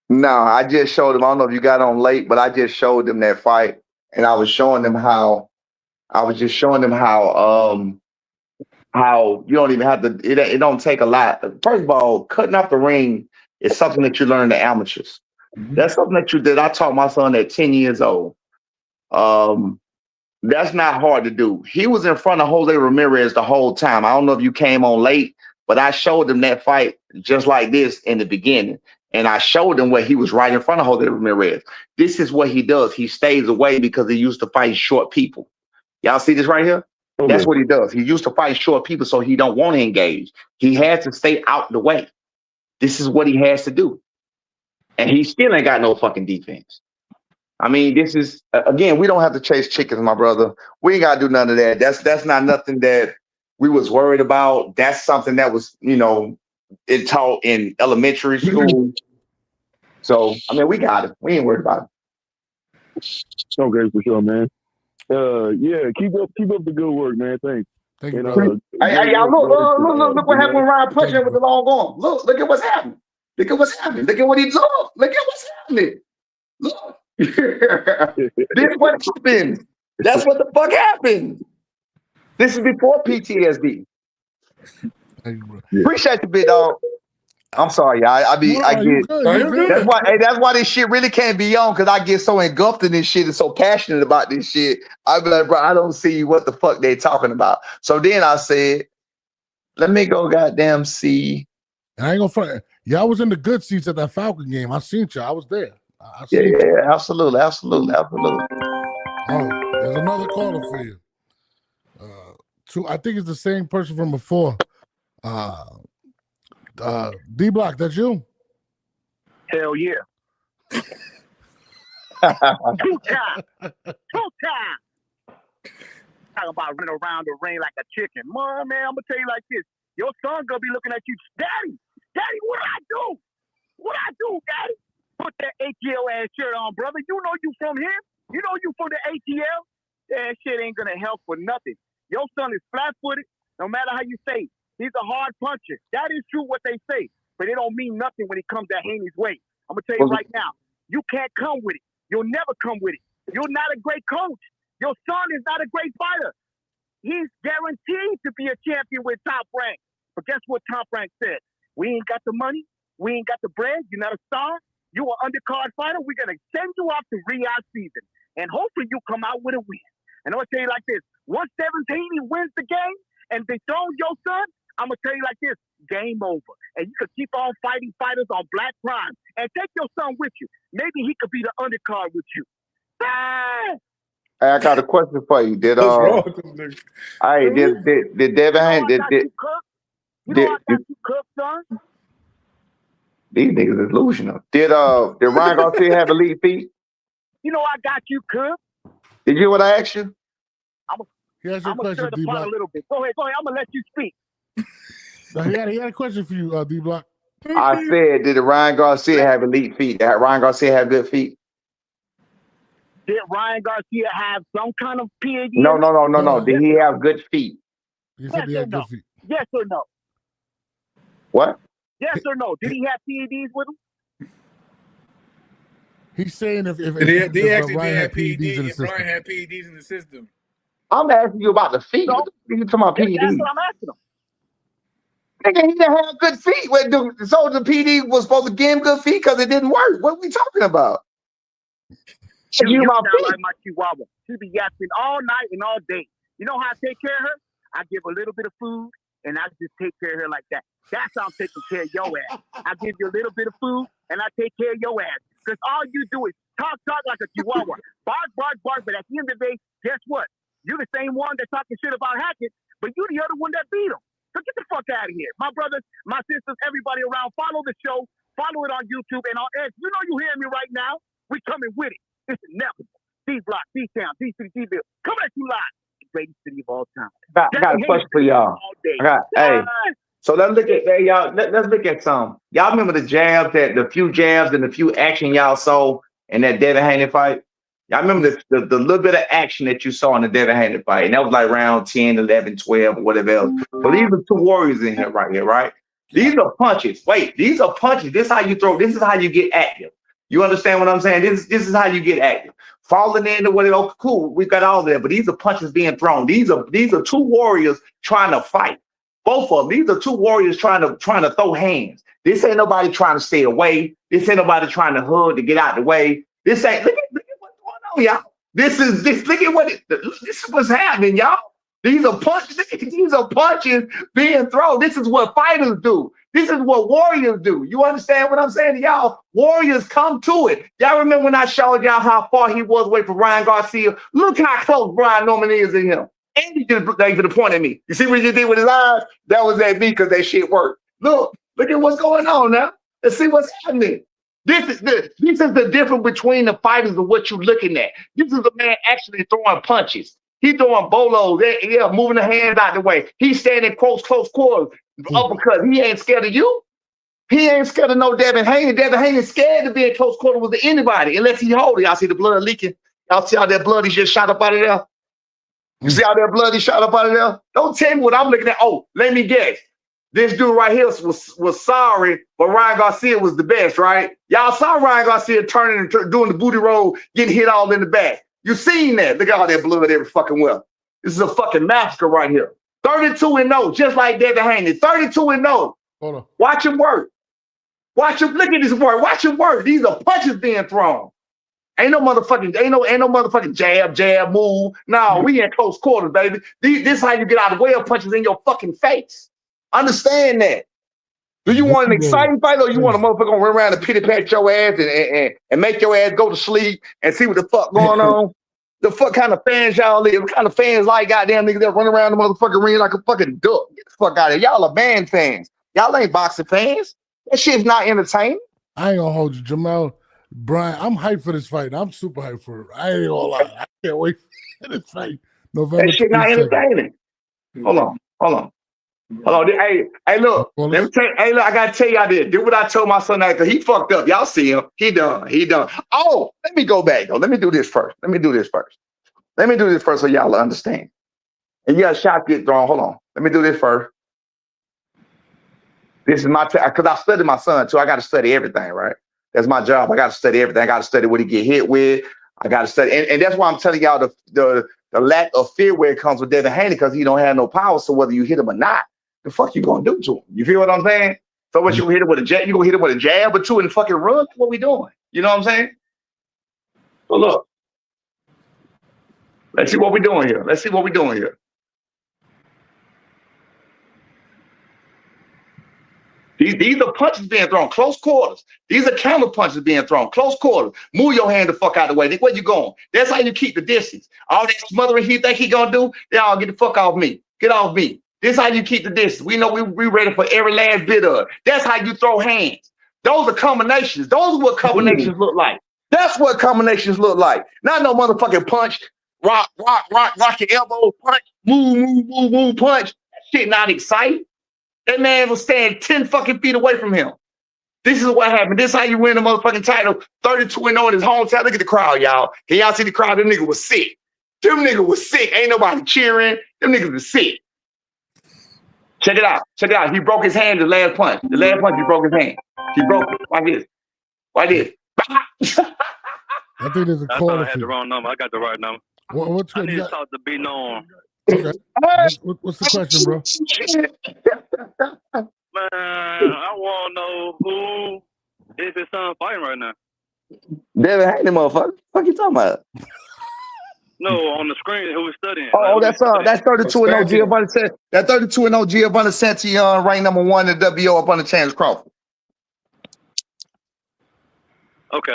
No, I just showed them. I don't know if you got on late, but I just showed them that fight, and I was showing them how you don't even have to. It don't take a lot. First of all, cutting off the ring is something that you learn to amateurs. That's something that I taught my son at 10 years old. That's not hard to do. He was in front of Jose Ramirez the whole time. I don't know if you came on late, but I showed him that fight just like this in the beginning. And I showed him where he was right in front of Jose Ramirez. This is what he does. He stays away because he used to fight short people. Y'all see this right here? Okay. That's what he does. He used to fight short people, so he don't want to engage. He has to stay out the way. This is what he has to do. And he still ain't got no fucking defense. I mean, this is again, we don't have to chase chickens, my brother. We ain't gotta do none of that. That's not nothing that we was worried about. That's something that was, it taught in elementary school. So I mean, we got it. We ain't worried about it. Okay, for sure, man. Yeah, keep up the good work, man. Thanks. Thank you, And, brother. Hey, y'all, look what happened when Ryan punched him with the long arm. Look at what's happening. Look at what's happening. Look at what he look. Look at what's happening. Look. This what happened. That's what the fuck happened. This is before PTSD. Thank you, bro. Yeah. Appreciate the big dog. I'm sorry, y'all. I You get. good, you good. That's why this shit really can't be on, because I get so engulfed in this shit and so passionate about this shit. I be like, bro, I don't see what the fuck they talking about. So then I said, let me go goddamn see. And I ain't gonna front. Y'all was in the good seats at that Falcon game. I seen y'all. I was there. I Yeah, seen you. absolutely. Oh, there's another caller for you. I think it's the same person from before. D Block, that's you? Hell yeah. Two time. Talking about running around the ring like a chicken. Man, I'm gonna tell you like this. Your son gonna be looking at you, Daddy, what I do? Daddy? Put that ATL ass shirt on, brother. You know you from here. You know you from the ATL. That shit ain't gonna help for nothing. Your son is flat-footed, no matter how you say it. He's a hard puncher. That is true what they say, but it don't mean nothing when it comes to Haney's way. I'm gonna tell you right now, you can't come with it. You'll never come with it. You're not a great coach. Your son is not a great fighter. He's guaranteed to be a champion with Top Rank. But guess what Top Rank said? We ain't got the money. We ain't got the bread. You're not a star. You an undercard fighter. We're going to send you off to Riyadh season. And hopefully you come out with a win. And I'm going to tell you like this. Once Devin Haney wins the game and they throw your son, I'm going to tell you like this. Game over. And you could keep on fighting fighters on Black Prime. And take your son with you. Maybe he could be the undercard with you. Ah! Hey, I got a question for you. Did Devin Haney You know I got you cooked, son. These niggas is delusional. Did Ryan Garcia have elite feet? You know I got you cooked. Did you hear what I asked you? I'm gonna stir the pot a little bit. Go ahead. I'm gonna let you speak. He had a question for you, D Block. I said, did Ryan Garcia have elite feet? Did Ryan Garcia have good feet? Did Ryan Garcia have some kind of PAD? No. Did he have good feet? He said he had good feet. Yes or no? What? Yes or no? Did he have PEDs with him? He's saying if they actually Ryan had had PEDs in the system. Brian had PEDs in the system. I'm asking you about the feet. So, you talking about PEDs? That's what I'm asking him. Nigga, he didn't have good feet. So the PD was supposed to give him good feet because it didn't work. What are we talking about? You sound like my Chihuahua. She be yapping all night and all day. You know how I take care of her? I give a little bit of food, and I just take care of her like that. That's how I'm taking care of your ass. I give you a little bit of food, and I take care of your ass. Because all you do is talk like a Chihuahua. Bark. But at the end of the day, guess what? You're the same one that's talking shit about Hackett, but you're the other one that beat him. So get the fuck out of here. My brothers, my sisters, everybody around, follow the show. Follow it on YouTube and on X. You know you hearing me right now. We coming with it. It's inevitable. D-Block, D-Town, D-City, D-Bill. Coming at you live. Greatest city of all time. I got a question for y'all. So let's look at y'all. Let's look at some. Y'all remember the few jabs and the few action y'all saw in that Devin Haney fight? Y'all remember the little bit of action that you saw in the Devin Haney fight? And that was like round 10, 11, 12, or whatever else. So these are two warriors in here right here, right? These are punches. Wait, these are punches. This is how you throw. This is how you get active. You understand what I'm saying? This is how you get active. Falling into whatever, cool. We've got all that, but these are punches being thrown. These are two warriors trying to fight. Both of them. These are two warriors trying to throw hands. This ain't nobody trying to stay away. This ain't nobody trying to hug to get out the way. This ain't look at what's going on, y'all. This is what's happening, y'all. These are punches. These are punches being thrown. This is what fighters do. This is what warriors do. You understand what I'm saying to y'all? Warriors come to it. Y'all remember when I showed y'all how far he was away from Ryan Garcia? Look how close Brian Norman is to him. And he did the point at me. You see what he did with his eyes? That was at me because that shit worked. Look at what's going on now. Let's see what's happening. This is the difference between the fighters and what you're looking at. This is a man actually throwing punches. He throwing bolos, moving the hands out the way. He's standing close quarters, uppercut. He ain't scared of you. He ain't scared of no Devin Haney. Devin Haney scared to be in close quarters with anybody unless he hold it. Y'all see the blood leaking? Y'all see how that blood is just shot up out of there? You see how that blood is shot up out of there? Don't tell me what I'm looking at. Oh, let me guess. This dude right here was sorry, but Ryan Garcia was the best, right? Y'all saw Ryan Garcia turning and doing the booty roll, getting hit all in the back. You seen that? Look at all that blood every fucking well. This is a fucking massacre right here. 32-0, just like Devin Haney. 32-0. Hold on. Watch him work. Watch him. Look at this work. Watch him work. These are punches being thrown. Ain't no motherfucking jab, move. No, we in close quarters, baby. This is how you get out of the way of punches in your fucking face. Understand that. Do you want an exciting fight or you want a motherfucker run around and pity pat your ass and make your ass go to sleep and see what the fuck going on? The fuck kind of fans y'all live? What kind of fans like goddamn niggas that run around the motherfucking ring like a fucking duck? Get the fuck out of here. Y'all are band fans. Y'all ain't boxing fans. That shit's not entertaining. I ain't gonna hold you, Jamel. Brian, I'm hyped for this fight. I'm super hyped for it. I ain't gonna lie. I can't wait for this fight. November. That shit not 22nd. entertaining. Hold on. Hey, look. Let me tell you, look, I gotta tell y'all this. Do what I told my son because he fucked up. Y'all see him. He done. Oh, let me go back though. Let me do this first. Let me do this first so y'all understand. And yeah, shot get thrown. Hold on. Let me do this first. This is my because I studied my son too. I got to study everything, right? That's my job. I got to study everything. I got to study what he get hit with. I got to study, and that's why I'm telling y'all the lack of fear where it comes with Devin Haney because he don't have no power. So whether you hit him or not, the fuck you gonna do to him? You feel what I'm saying? So what you hit him with a jab? You gonna hit him with a jab or two and fucking run? What we doing? You know what I'm saying? So look, let's see what we're doing here. These are punches being thrown, close quarters. These are counter punches being thrown, close quarters. Move your hand the fuck out of the way. Where you going? That's how you keep the distance. All that smothering he think he gonna do, y'all get the fuck off me. Get off me. This is how you keep the distance. We know we ready for every last bit of it. That's how you throw hands. Those are combinations. Those are what combinations look like. That's what combinations look like. Not no motherfucking punch, rock your elbow, punch, move, punch. That shit not exciting. That man was standing 10 fucking feet away from him. This is what happened. This is how you win the motherfucking title. 32-0 in his hometown. Look at the crowd, y'all. Can y'all see the crowd? Them niggas was sick. Ain't nobody cheering. Them niggas was sick. Check it out. He broke his hand the last punch. He broke his hand. He broke it. Why this? I think there's a call. I had the wrong number. I got the right number. What's I need to talk to Be Known. Okay. What's the question, bro? Man, I want to know who is his son fighting right now. Devin Haney, motherfucker. What you talking about? No, on the screen, who is studying. That's 32-0 Giovanni. That 32-0 Giovanni Santillan, ranked number 1 in the WO up on the Chance Crawford. Okay.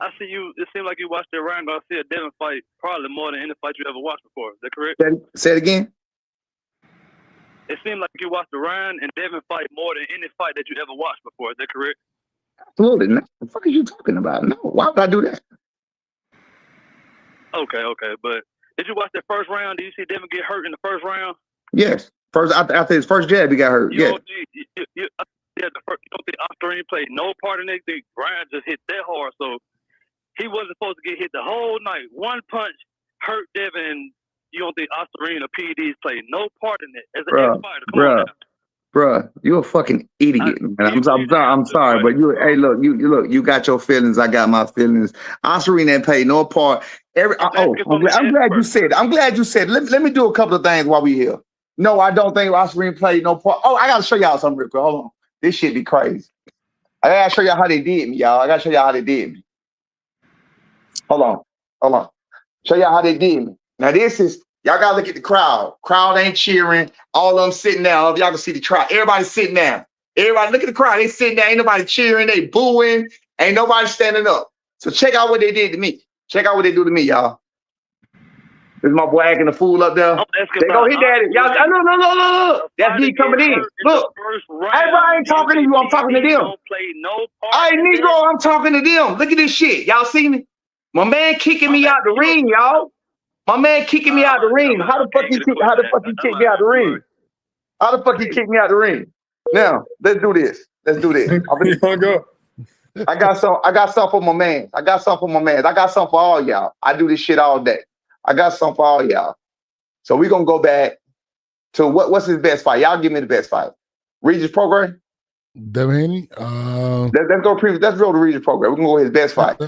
I see you. It seems like you watched the Ryan Garcia Devin fight probably more than any fight you ever watched before. Is that correct? Say it again. It seemed like you watched the Ryan and Devin fight more than any fight that you ever watched before. Is that correct? Absolutely. What the fuck are you talking about? No. Why would I do that? Okay. But did you watch the first round? Did you see Devin get hurt in the first round? Yes. After his first jab, he got hurt. You don't think Oscarine played no part in it? Ryan just hit that hard, so he wasn't supposed to get hit the whole night. One punch hurt Devin. You don't think Oscarine or PEDs played no part in it as an ex-fighter? Come on now. Bruh, you're a fucking idiot, man. I'm sorry, but you got your feelings. I got my feelings. Oscarine didn't play no part. I'm glad you said it. Let me do a couple of things while we here. No, I don't think Oscarine played no part. Oh, I gotta show y'all something real quick. Hold on. This shit be crazy. I gotta show y'all how they did me, y'all. Hold on. Show y'all how they did me. Now this is, y'all gotta look at the crowd. Crowd ain't cheering. All of them sitting down. Y'all can see the crowd. Everybody's sitting down. Everybody look at the crowd. They sitting down. Ain't nobody cheering. They booing. Ain't nobody standing up. So check out what they did to me. Check out what they do to me, y'all. This is my boy acting a fool up there. I'm asking They go about hit that. Y'all, look. That's me coming in. Look. Hey, bro, I ain't talking to you. I'm talking to them. Don't play no part. Hey, Negro, I'm talking to them. Look at this shit. Y'all see me? My man kicking me out the ring, y'all. My man kicking me out the ring. How the fuck he kick me out the ring? How the fuck he kick me out the ring? Now, let's do this. I got some for my man. I got some for all y'all. I do this shit all day. I got some for all y'all. So we're gonna go back to what's his best fight? Y'all give me the best fight. Regis program? Devin Haney? Let's go to Regis program. We're gonna go with his best fight.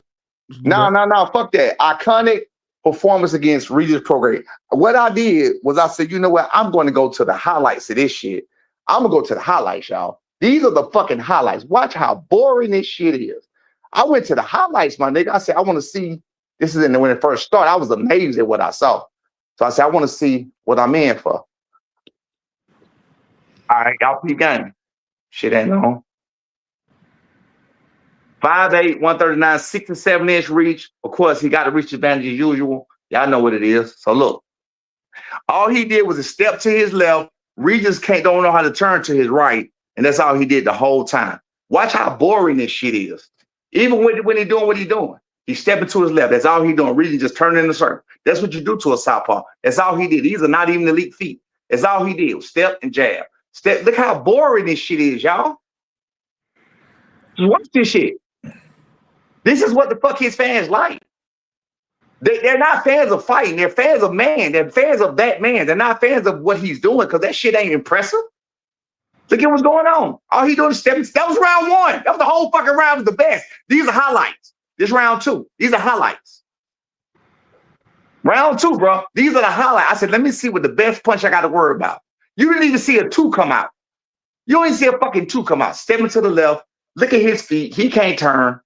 No, fuck that. Iconic performance against Regis program. What I did was I said, you know what? I'm going to go to the highlights of this shit. I'm gonna go to the highlights, y'all. These are the fucking highlights. Watch how boring this shit is. I went to the highlights, my nigga. I said, I want to see. This is when it first started. I was amazed at what I saw. So I said, I want to see what I'm in for. All right, y'all peep game. Shit ain't on. 5'8", 139, 67-inch reach. Of course, he got to reach advantage as usual. Y'all know what it is. So look, all he did was a step to his left. Regis don't know how to turn to his right, and that's all he did the whole time. Watch how boring this shit is. Even when he's doing what he's doing, he's stepping to his left. That's all he's doing. Regis just turning in the circle. That's what you do to a southpaw. That's all he did. These are not even elite feet. That's all he did. Step and jab. Step. Look how boring this shit is, y'all. Just watch this shit. This is what the fuck his fans like. They're not fans of fighting. They're fans of man. They're fans of that man. They're not fans of what he's doing because that shit ain't impressive. Look at what's going on. All he doing is stepping. That was round one. That was the whole fucking round. Was the best. These are highlights. This round two. These are highlights. Round two, bro. These are the highlights. I said, let me see what the best punch I got to worry about. You didn't even see a two come out. You don't even see a fucking two come out. Stepping to the left. Look at his feet. He can't turn.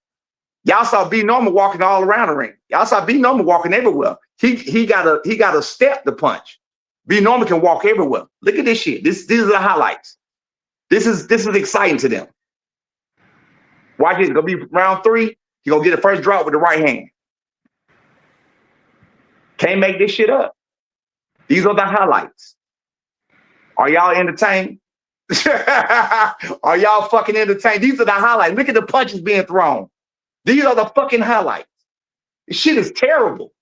Y'all saw B Norman walking all around the ring. Y'all saw B Norman walking everywhere. He got a step to punch. B Norman can walk everywhere. Look at this shit. These are the highlights. This is exciting to them. Watch it. It's gonna be round three. He's gonna get the first drop with the right hand. Can't make this shit up. These are the highlights. Are y'all entertained? Are y'all fucking entertained? These are the highlights. Look at the punches being thrown. These are the fucking highlights. This shit is terrible.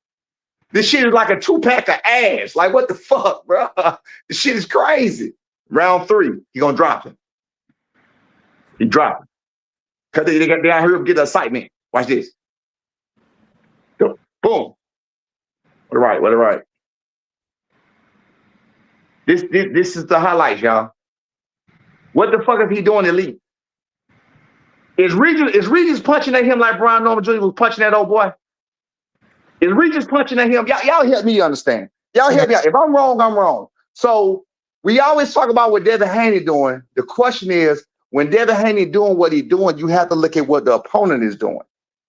This shit is like a 2-pack of ass. Like, what the fuck, bro? This shit is crazy. Round three, he gonna drop him. He dropped him. Because they got him get the excitement. Watch this. Boom. What the right. This is the highlights, y'all. What the fuck is he doing elite? Is Regis punching at him like Brian Norman Jr. was punching that old boy? Is Regis punching at him? Y'all help me understand. Y'all help me out. If I'm wrong, I'm wrong. So we always talk about what Devin Haney doing. The question is, when Devin Haney doing what he's doing, you have to look at what the opponent is doing.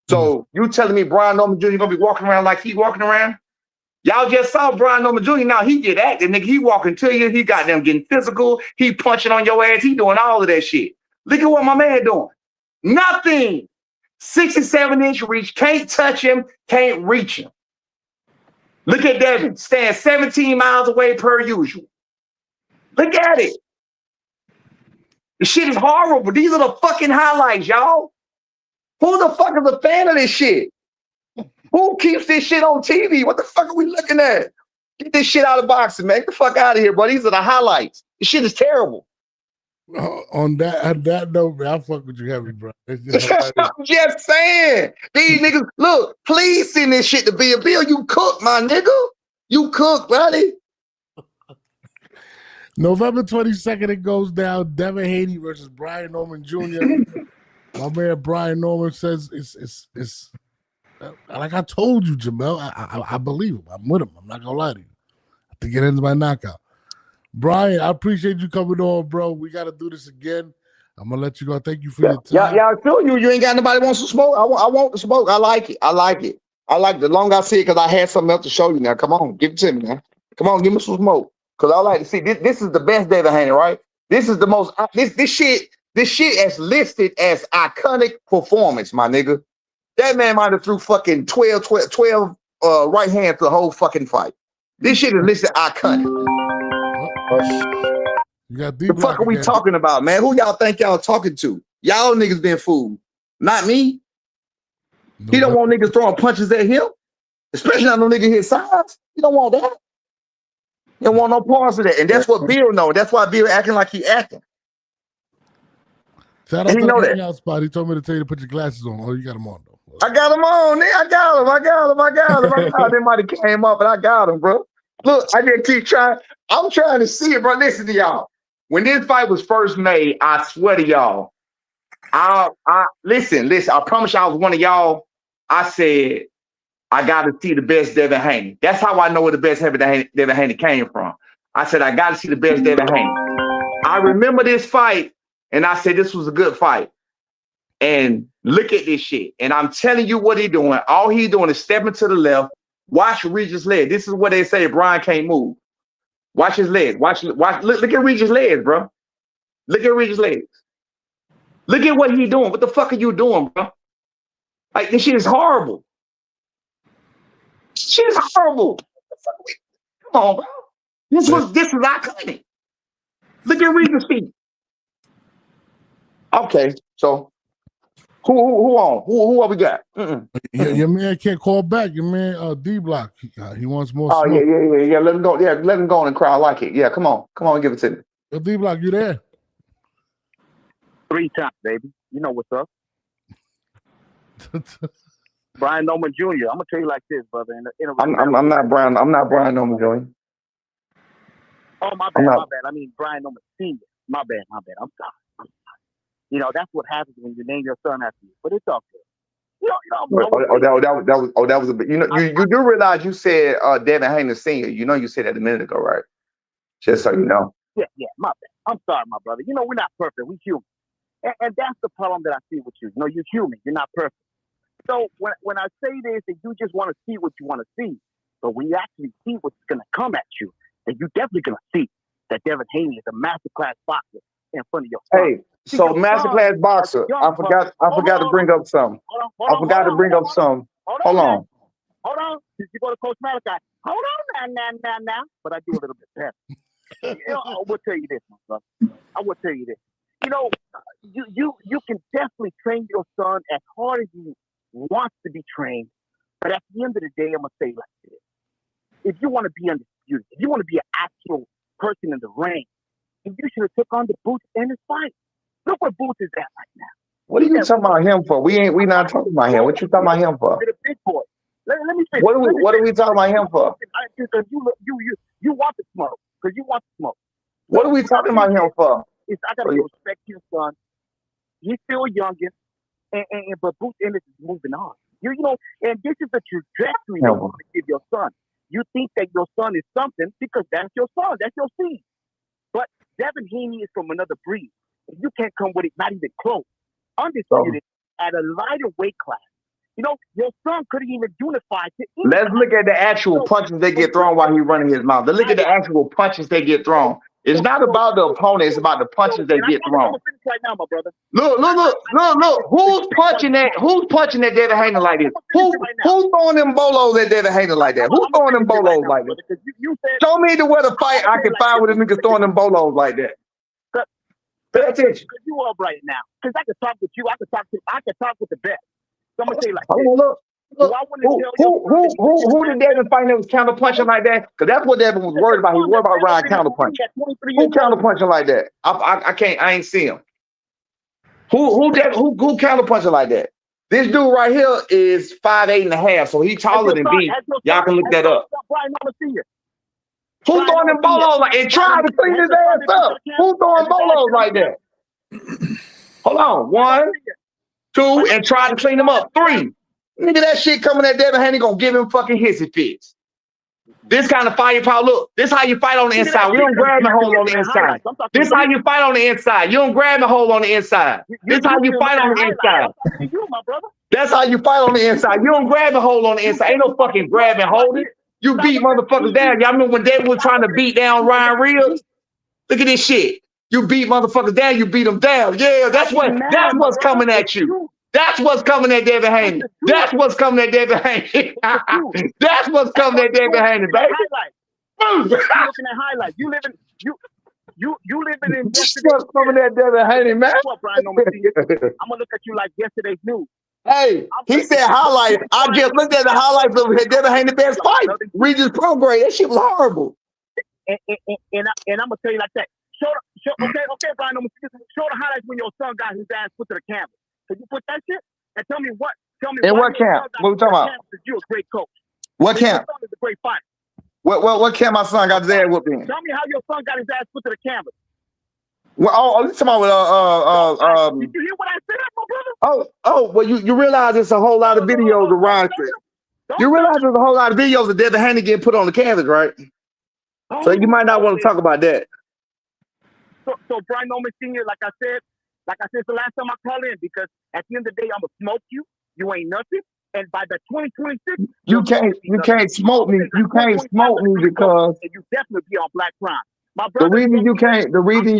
So you telling me Brian Norman Jr. gonna be walking around like he walking around? Y'all just saw Brian Norman Jr. Now he get active, nigga. He walking to you. He got them getting physical. He punching on your ass. He doing all of that shit. Look at what my man doing. Nothing. 67-inch reach. Can't touch him. Can't reach him. Look at Devin. Stand 17 miles away per usual. Look at it. The shit is horrible. These are the fucking highlights, y'all. Who the fuck is a fan of this shit? Who keeps this shit on TV? What the fuck are we looking at? Get this shit out of boxing, man. Get the fuck out of here, bro. These are the highlights. This shit is terrible. On that note, man, I fuck with you heavy, bro. It's just I'm just saying. These niggas, look, please send this shit to Bill. You cook, my nigga. You cook, buddy. November 22nd, it goes down. Devin Haney versus Brian Norman Jr. My man Brian Norman says it's like I told you, Jamel. I believe him. I'm with him. I'm not gonna lie to you. I think it ends by knockout. Brian, I appreciate you coming on, bro. We got to do this again. I'm gonna let you go. Thank you for your time. Yeah, I feel you. You ain't got nobody wants to smoke. I want the smoke. I like it. I like it. The longer I see it, because I had something else to show you now. Come on, give it to me now. Come on, give me some smoke. Because I like to see this is the best Devin Haney, right? This is the most this shit is listed as iconic performance, my nigga. That man might have threw fucking 12 right hands the whole fucking fight. This shit is listed iconic. You got The fuck are we talking about, man? Who y'all think y'all talking to? Y'all niggas been fooled. Not me. He don't want niggas throwing punches at him, especially not no nigga his size. He don't want that. He don't want no parts of that. And that's what Bill know. That's why Bill acting like he acting. Shout out to the hangout spot. He told me to tell you to put your glasses on. Oh, you got them on though. I got them on, nigga. I got them. They might have came up, but I got them, bro. Look, I just keep trying. I'm trying to see it, bro. Listen to y'all. When this fight was first made, I swear to y'all, I listen. I promise y'all, I was one of y'all. I said, I got to see the best Devin Haney. That's how I know where the best Devin Haney came from. I said, I got to see the best Devin Haney. I remember this fight, and I said, this was a good fight. And look at this shit. And I'm telling you what he's doing. All he's doing is stepping to the left. Watch Regis' leg. This is what they say Brian can't move. Watch his legs. Watch. Look at Regis' legs, bro. Look at Regis' legs. Look at what he's doing. What the fuck are you doing, bro? Like, this shit is horrible. Shit is horrible. Come on, bro. This is iconic. Look at Regis' feet. Okay, so who on? Who what we got? Your man can't call back. Your man D-Block. He wants more. Oh smoke. Yeah. Let him go. Yeah, let him go in the crowd. I like it. Yeah, come on, give it to me. Yo, D-Block, you there? 3 times, baby. You know what's up. Brian Norman Jr. I'm gonna tell you like this, brother. I'm not Brian. I'm not Brian Norman Jr. Oh, my bad. I mean Brian Norman Sr. My bad. I'm sorry. You know, that's what happens when you name your son after you. But it's all good. That was a bit. You know, you do realize you said Devin Haney Sr. You know, you said that a minute ago, right? Just so you know. Yeah. My bad. I'm sorry, my brother. You know, we're not perfect. We're human, and that's the problem that I see with you. You know, you're human. You're not perfect. So when I say this, that you just want to see what you want to see, but when you actually see what's going to come at you, then you're definitely going to see that Devin Haney is a masterclass boxer in front of your son. Hey. So masterclass boxer. I forgot to bring up something. Hold on. Hold on. Did you go to Coach Malachi? Hold on now. But I do a little bit better. You know, I will tell you this, my brother. I will tell you this. You know, you can definitely train your son as hard as he wants to be trained. But at the end of the day, I'm gonna say like this: if you want to be undisputed, if you want to be an actual person in the ring, then you should have took on the Boots in his fight. Look where Boots is at right now. What are you talking about him for? We not talking about him. What you talking about him for? The big boy. Let me say. What are we talking about him for? Because you want the smoke. Because you want the smoke. What are we talking about him for? I gotta respect your son. He's still youngest, but Boots Ennis is moving on. You know, and this is the trajectory you want to give your son. You think that your son is something because that's your son, that's your seed. But Devin Haney is from another breed. You can't come with it, not even close. Undisputed at a lighter weight class. You know, your son couldn't even unify. Let's look at the actual punches they get thrown while he's running his mouth. Let's look at the actual punches they get thrown. It's not about the opponent, it's about the punches they get thrown. Right now, my brother. Look. Who's punching that Devin Haney like this? Who's throwing them bolos at Devin Haney like that? Who's throwing them bolos like that? Show me the way to fight I can find with a nigga throwing them bolos like that. Pay attention. You up right now. Because I can talk with you. I can talk with the best. So I'm gonna say like look. Who did Devin fight that was counter punching like that? Because that's what Devin was worried about. He was worried about Ryan counter punching. Who counter punching like that? I ain't see him. Who counter punching like that? This dude right here is 5'8.5", so he's taller than me. Y'all can look that up. Who throwing them bolos like and trying to clean his ass up? Who throwing bolos like that? Hold on. 1, 2, and try to clean them up. 3. Nigga, that shit coming at Devin Haney gonna give him fucking hissy fits. This kind of firepower. Look, this how you fight on the inside. We don't grab the hole on the inside. This how you fight on the inside. You don't grab the hole on the inside. This how you fight on the inside. That's how you fight on the inside. You don't grab the hole on the inside. Ain't no fucking grabbing holding. You beat motherfuckers down. Y'all remember when David was trying to beat down Ryan Reeves? Look at this shit. You beat motherfuckers down. You beat them down. Yeah, that's what's coming at you. That's what's coming at Devin Haney. That's what's coming at Devin Haney. That's what's coming at Devin Haney, baby. You looking at highlights. You living in yesterday's Some of that Devin Haney, man. Guess what, Brian Norman Sr.? I'm gonna look at you like yesterday's news. Hey, he said highlights. I just looked at the highlights of Devin Haney best fight. Regis Prograde. That shit was horrible. And I'm gonna tell you like that. Okay, Brian Norman Sr. Show the highlights when your son got his ass put to the camera. Can you put that shit? And tell me what. In what camp? What we talking about? You're a great coach. What camp? Your son is a great fighter. What camp my son got his ass whooped in? Tell me how your son got his ass put to the camera. Well, you talking about Did you hear what I said, my brother? well, you realize there's a whole lot of videos around it. You realize there's a whole lot of videos of Devin Haney getting put on the canvas, right? So you might not want to talk about that. So Brian Norman Sr., like I said, it's the last time I call in because at the end of the day, I'm gonna smoke you. You ain't nothing. And by the 2026, you can't smoke me. You can't smoke me because you definitely be on Black Crime. My brother, the reason you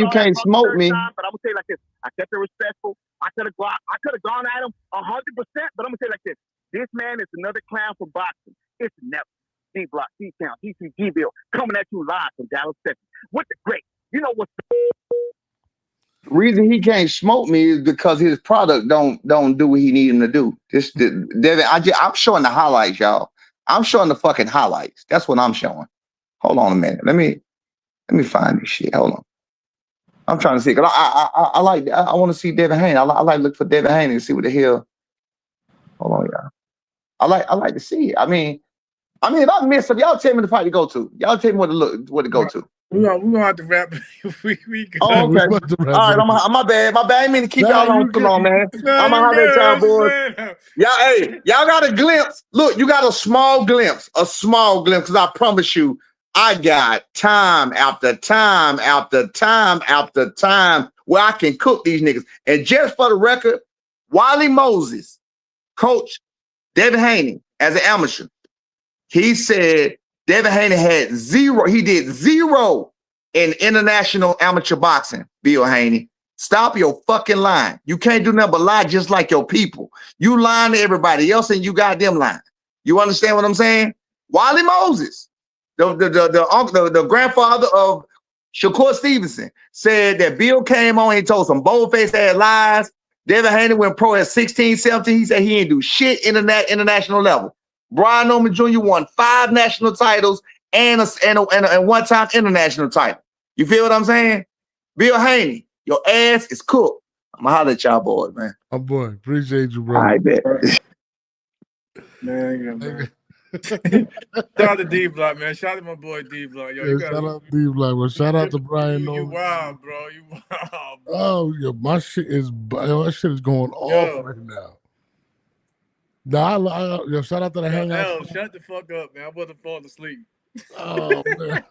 can't smoke me. But I'm gonna say it like this: I kept it respectful. I could have gone at him 100%, but I'm gonna say it like this: this man is another clown from boxing. It's never D Block, D Town, DCG Bill coming at you live from Dallas, Texas. With the great, you know what's the reason he can't smoke me is because his product don't do what he need him to do. Devin, I'm showing the highlights, y'all. I'm showing the fucking highlights. That's what I'm showing. Hold on a minute. Let me find this shit. Hold on. I'm trying to see because I want to see Devin Haney. I like to look for Devin Haney and see what the hell. Hold on, y'all. I like to see it. I mean, if I miss some, y'all tell me the fight to go to. Y'all tell me what to go to. We're gonna have to wrap. we oh, okay. All right, my bad. I didn't mean to keep y'all on too long, man. I'm gonna holler at y'all boys. Y'all got a glimpse. Look, you got a small glimpse, because I promise you, I got time after time after time after time where I can cook these niggas. And just for the record, Wiley Moses, coach Devin Haney as an amateur, he said Devin Haney had zero. He did zero in international amateur boxing. Bill Haney, stop your fucking lying. You can't do nothing but lie just like your people. You lying to everybody else and you got them lying. You understand what I'm saying? Wiley Moses, the grandfather of Shakur Stevenson, said that Bill came on and he told some bold-faced ass lies. Devin Haney went pro at 16, 17. He said he didn't do shit in that international level. Brian Norman Jr. won 5 national titles and one-time international title. You feel what I'm saying? Bill Haney, your ass is cooked. I'm gonna holler at y'all boys, man. My boy, appreciate you, bro. I bet. Man. Shout out to D Block, man. Shout out to my boy D Block. Shout out to D Block, bro. Shout out to Brian Norman. You wild, bro. You wild, bro. Oh, yo, my shit is going off right now. Yo, shout out to the hangout. Shut the fuck up, man. I wasn't falling asleep. Oh man.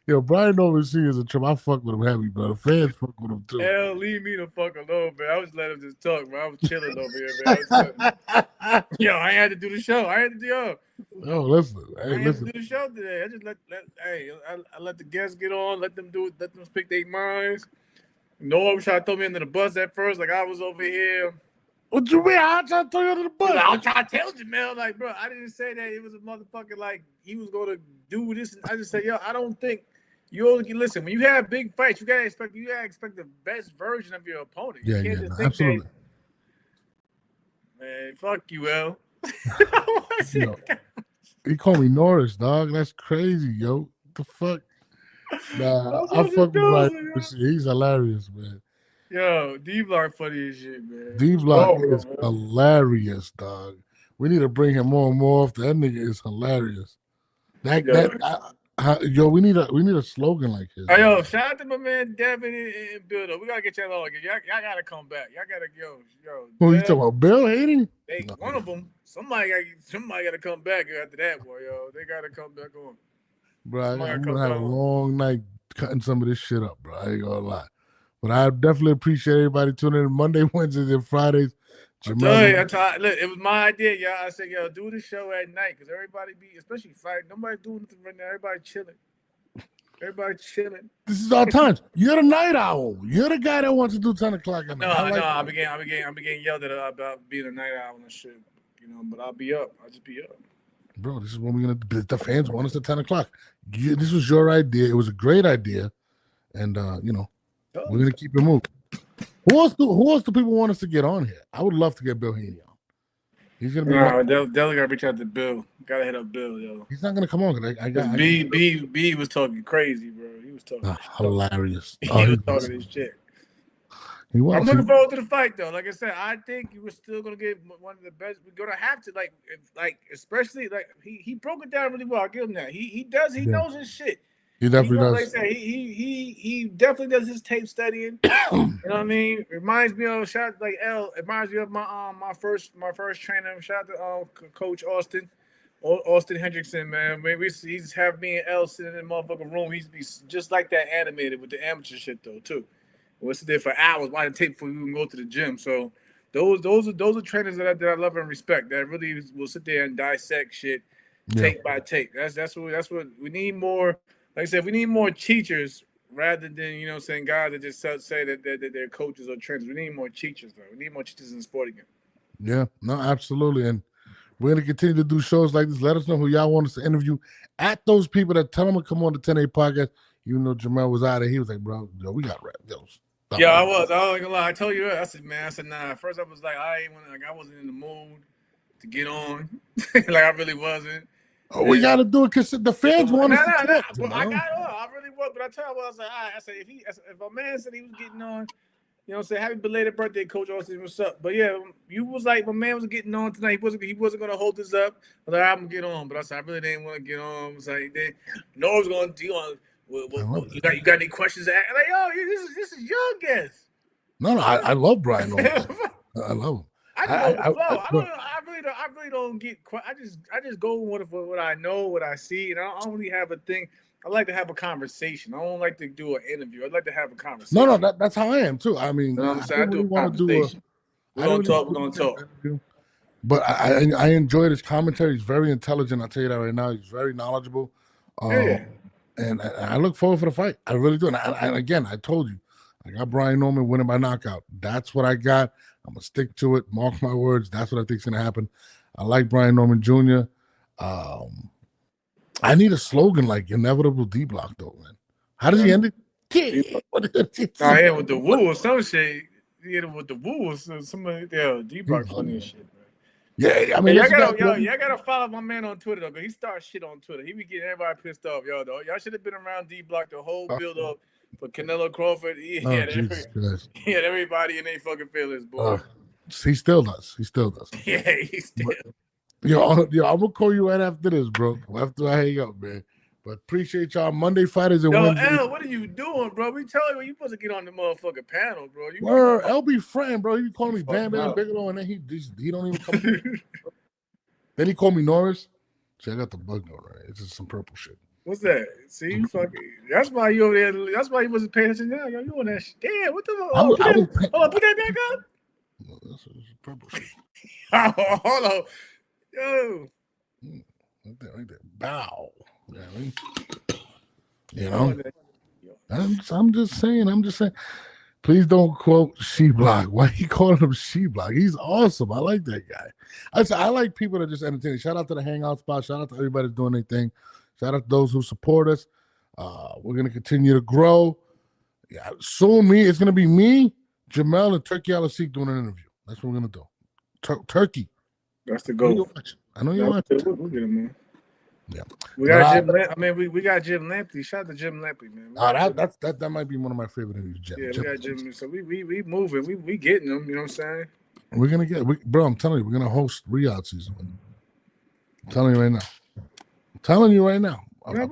Yo, Brian Norman Sr. is a trip. I fuck with him heavy, bro. The fans fuck with him too. Hell, leave me the fuck alone, man. I was letting him just talk, man. I was chilling over here, man. Yo, I had to do the show. I Listen. Hey, had to do the show today. I just I let the guests get on, let them do it, let them speak their minds. Noah was trying to throw me under the bus at first, like I was over here. What you mean? I trying to throw you under the bus? I was trying to tell Jamel, like, bro, I didn't say that it was a motherfucker like he was gonna do this. I just said, yo, I don't think you listen. When you have big fights, you gotta expect the best version of your opponent. You can't just think absolutely. Man, fuck you, L. Yo, he called me Norris, dog. That's crazy, yo. What the fuck? Nah, I fuck with Brian. He's hilarious, man. Yo, D-Block funny as shit, man. D-Block is hilarious, dog. We need to bring him more and more often. That nigga is hilarious. Yo, we need a slogan like his. Hey, yo, shout out to my man Devin and Bill. Though. We gotta get y'all on. Y'all gotta come back. Y'all gotta Who you talking about? Bill Haney? One of them. Somebody gotta come back after that, boy. Yo, they gotta come back on. Bro, I'm gonna have a long night cutting some of this shit up, bro. I ain't gonna lie. But I definitely appreciate everybody tuning in Monday, Wednesdays, and Fridays. Look, it was my idea, y'all. I said, yo, do the show at night because everybody especially fight. Nobody doing nothing right now. Everybody chilling. This is our time. You're the night owl. You're the guy that wants to do 10 o'clock at night. I'm getting yelled at about being a night owl and shit. You know, but I'll be up. I'll just be up. bro, this is what we're gonna. The fans want us at 10 o'clock. This was your idea. It was a great idea, and we're gonna keep it moving. Who else do people want us to get on here? I would love to get Bill Haney on. He's gonna be. No, definitely gotta reach out to Bill. Gotta hit up Bill, yo. He's not gonna come on because I got B was talking crazy, bro. He was talking hilarious. He was talking his shit. He was. I'm looking forward to the fight, though. Like I said, I think you were still gonna get one of the best. We're gonna have to especially he broke it down really well. I'll give him that. He knows his shit. He definitely does. Like I said, he definitely does his tape studying. You know what I mean? Reminds me of It reminds me of my first trainer. Shout out to Coach Austin Hendrickson, man. He's have me and L sitting in the motherfucking room. He's be just like that animated with the amateur shit though too. We'll sit there for hours watching tape before we can go to the gym. So those are trainers that I love and respect. That really will sit there and dissect shit tape by tape. That's what we need more. Like I said, we need more teachers rather than guys that just say that they're coaches or trainers. We need more teachers though. We need more teachers in sport again. Yeah, no, absolutely. And we're gonna continue to do shows like this. Let us know who y'all want us to interview. At those people that tell them to come on the 10A podcast. Even though Jamel was out of, he was like, "Bro, we got rap." Yeah, I was. I ain't gonna lie. I told you. I said, nah. At first, I was like, I wasn't in the mood to get on. Like I really wasn't. Oh, we got to do it because the fans want us to talk. But I got on. I really was. But I tell you what, I was like, all right. I said, if a man said he was getting on, say happy belated birthday, Coach Austin. What's up? But yeah, you was like, my man was getting on tonight. He wasn't gonna hold this up. I was like, I'm gonna get on. But I said, I really didn't want to get on. I was like, no one's gonna do on. You got any questions? Like, yo, this is your guest. No, I love Brian Owens. I love him. I really don't get. I just go with what I know, what I see, and I don't really have a thing. I like to have a conversation. I don't like to do an interview. I'd like to have a conversation. No, that's how I am too. I mean, I'm saying? I do a conversation. We're gonna talk. But I enjoyed his commentary. He's very intelligent. I'll tell you that right now. He's very knowledgeable. And I look forward for the fight. I really do. And again, I told you, I got Brian Norman winning by knockout. That's what I got. I'm going to stick to it. Mark my words. That's what I think is going to happen. I like Brian Norman Jr. I need a slogan like Inevitable D-Block, though, man. How does he end it? I am with the woo or some shit. You know, with the woo or somebody, D-Block funny as shit. Yeah, I mean, y'all gotta follow my man on Twitter though, because he starts shit on Twitter. He be getting everybody pissed off, y'all should have been around D-Block the whole build up for Canelo Crawford. He had everybody in their fucking feelings, boy. He still does. Yeah, he still. I'm gonna call you right after this, bro. After I hang up, man. But appreciate y'all. Monday fighters and Wednesday. L, what are you doing, bro? We tell you supposed to get on the motherfucking panel, bro. LB friend, bro. He be calling me Bam Bigelow, and then he don't even come. Then he called me Norris. See, I got the bug note right. It's just some purple shit. What's that? See, that's why you over there. That's why you wasn't paying attention. Now, you on that shit. Damn, what the fuck? Put that back up. No, that's purple shit. Hold on. Yo. Right there. Bow. I'm just saying. Please don't quote She-Block. Why he calling him She-Block? He's awesome. I like that guy. I like people that just entertain. Shout out to the Hangout Spot. Shout out to everybody that's doing their thing. Shout out to those who support us. We're gonna continue to grow. Yeah, soon it's gonna be me, Jamel, and Turkey Al-Asik doing an interview. That's what we're gonna do. Turkey. That's the goal. I know you're watching. We'll get him, man. Yeah, we got Jim. We got Jim Lampley. Shout out to Jim Lampley, man. That might be one of my favorite interviews. We got Jim. So we moving. We getting them. You know what I'm saying? We're gonna bro. I'm telling you, we're gonna host Riyadh season. I'm telling you right now. We're gonna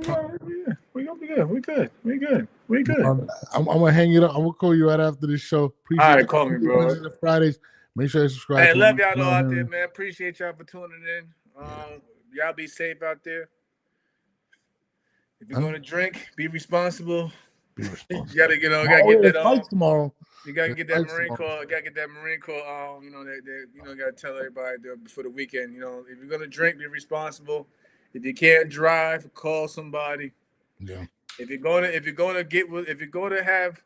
be good. We good. I'm gonna hang it up. I'm gonna call you right after this show. Appreciate all right, call me, bro. Fridays. Make sure you subscribe. Hey, love y'all out there, man. Appreciate y'all for tuning in. Y'all be safe out there. If you're going to drink, be responsible. You gotta get that tomorrow. You gotta get that Marine Corps. Gotta tell everybody before the weekend. If you're gonna drink, be responsible. If you can't drive, call somebody. Yeah. If you're gonna have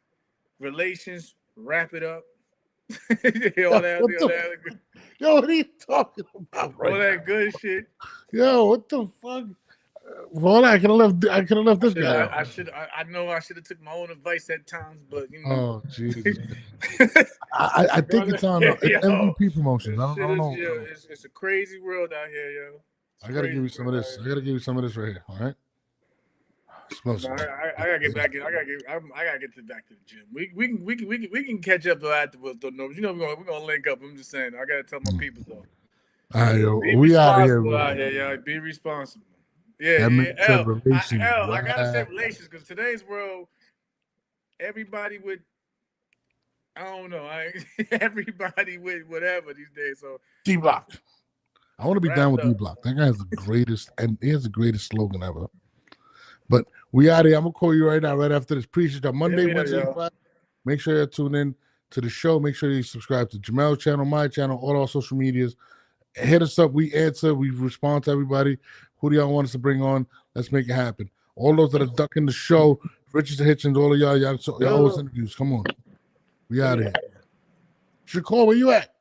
relations, wrap it up. Yo, what are you talking about? All that good shit. Yo, what the fuck? For all that, I could have left this guy. I know I should have took my own advice at times, but you know. Oh Jesus! I think it's on it's MVP promotions. I don't know. It's a crazy world out here, yo. I gotta give you some of this. I gotta give you some of this right here. All right. Smells I gotta get back in. I gotta get back to the gym. We can catch up though afterwards. Though, no, you know we're gonna link up. I'm just saying. I gotta tell my people though. All right, yo, Be we out of here. responsible out here, yo. Be responsible. Yeah, I gotta say relations because today's world, everybody with, I don't know, everybody with whatever these days. So D-Block. I want to be down with up. D-Block. That guy has the greatest, and he has the greatest slogan ever. But we out of here. I'm gonna call you right now, right after this. Appreciate you. Monday, Wednesday, Friday. Make sure you tune in to the show. Make sure you subscribe to Jamel's channel, my channel, all our social medias. Hit us up. We answer. We respond to everybody. Who do y'all want us to bring on? Let's make it happen. All those that are ducking the show, Richard Hitchens, all of y'all always interviews. Come on. We out of here. Shakur, where you at?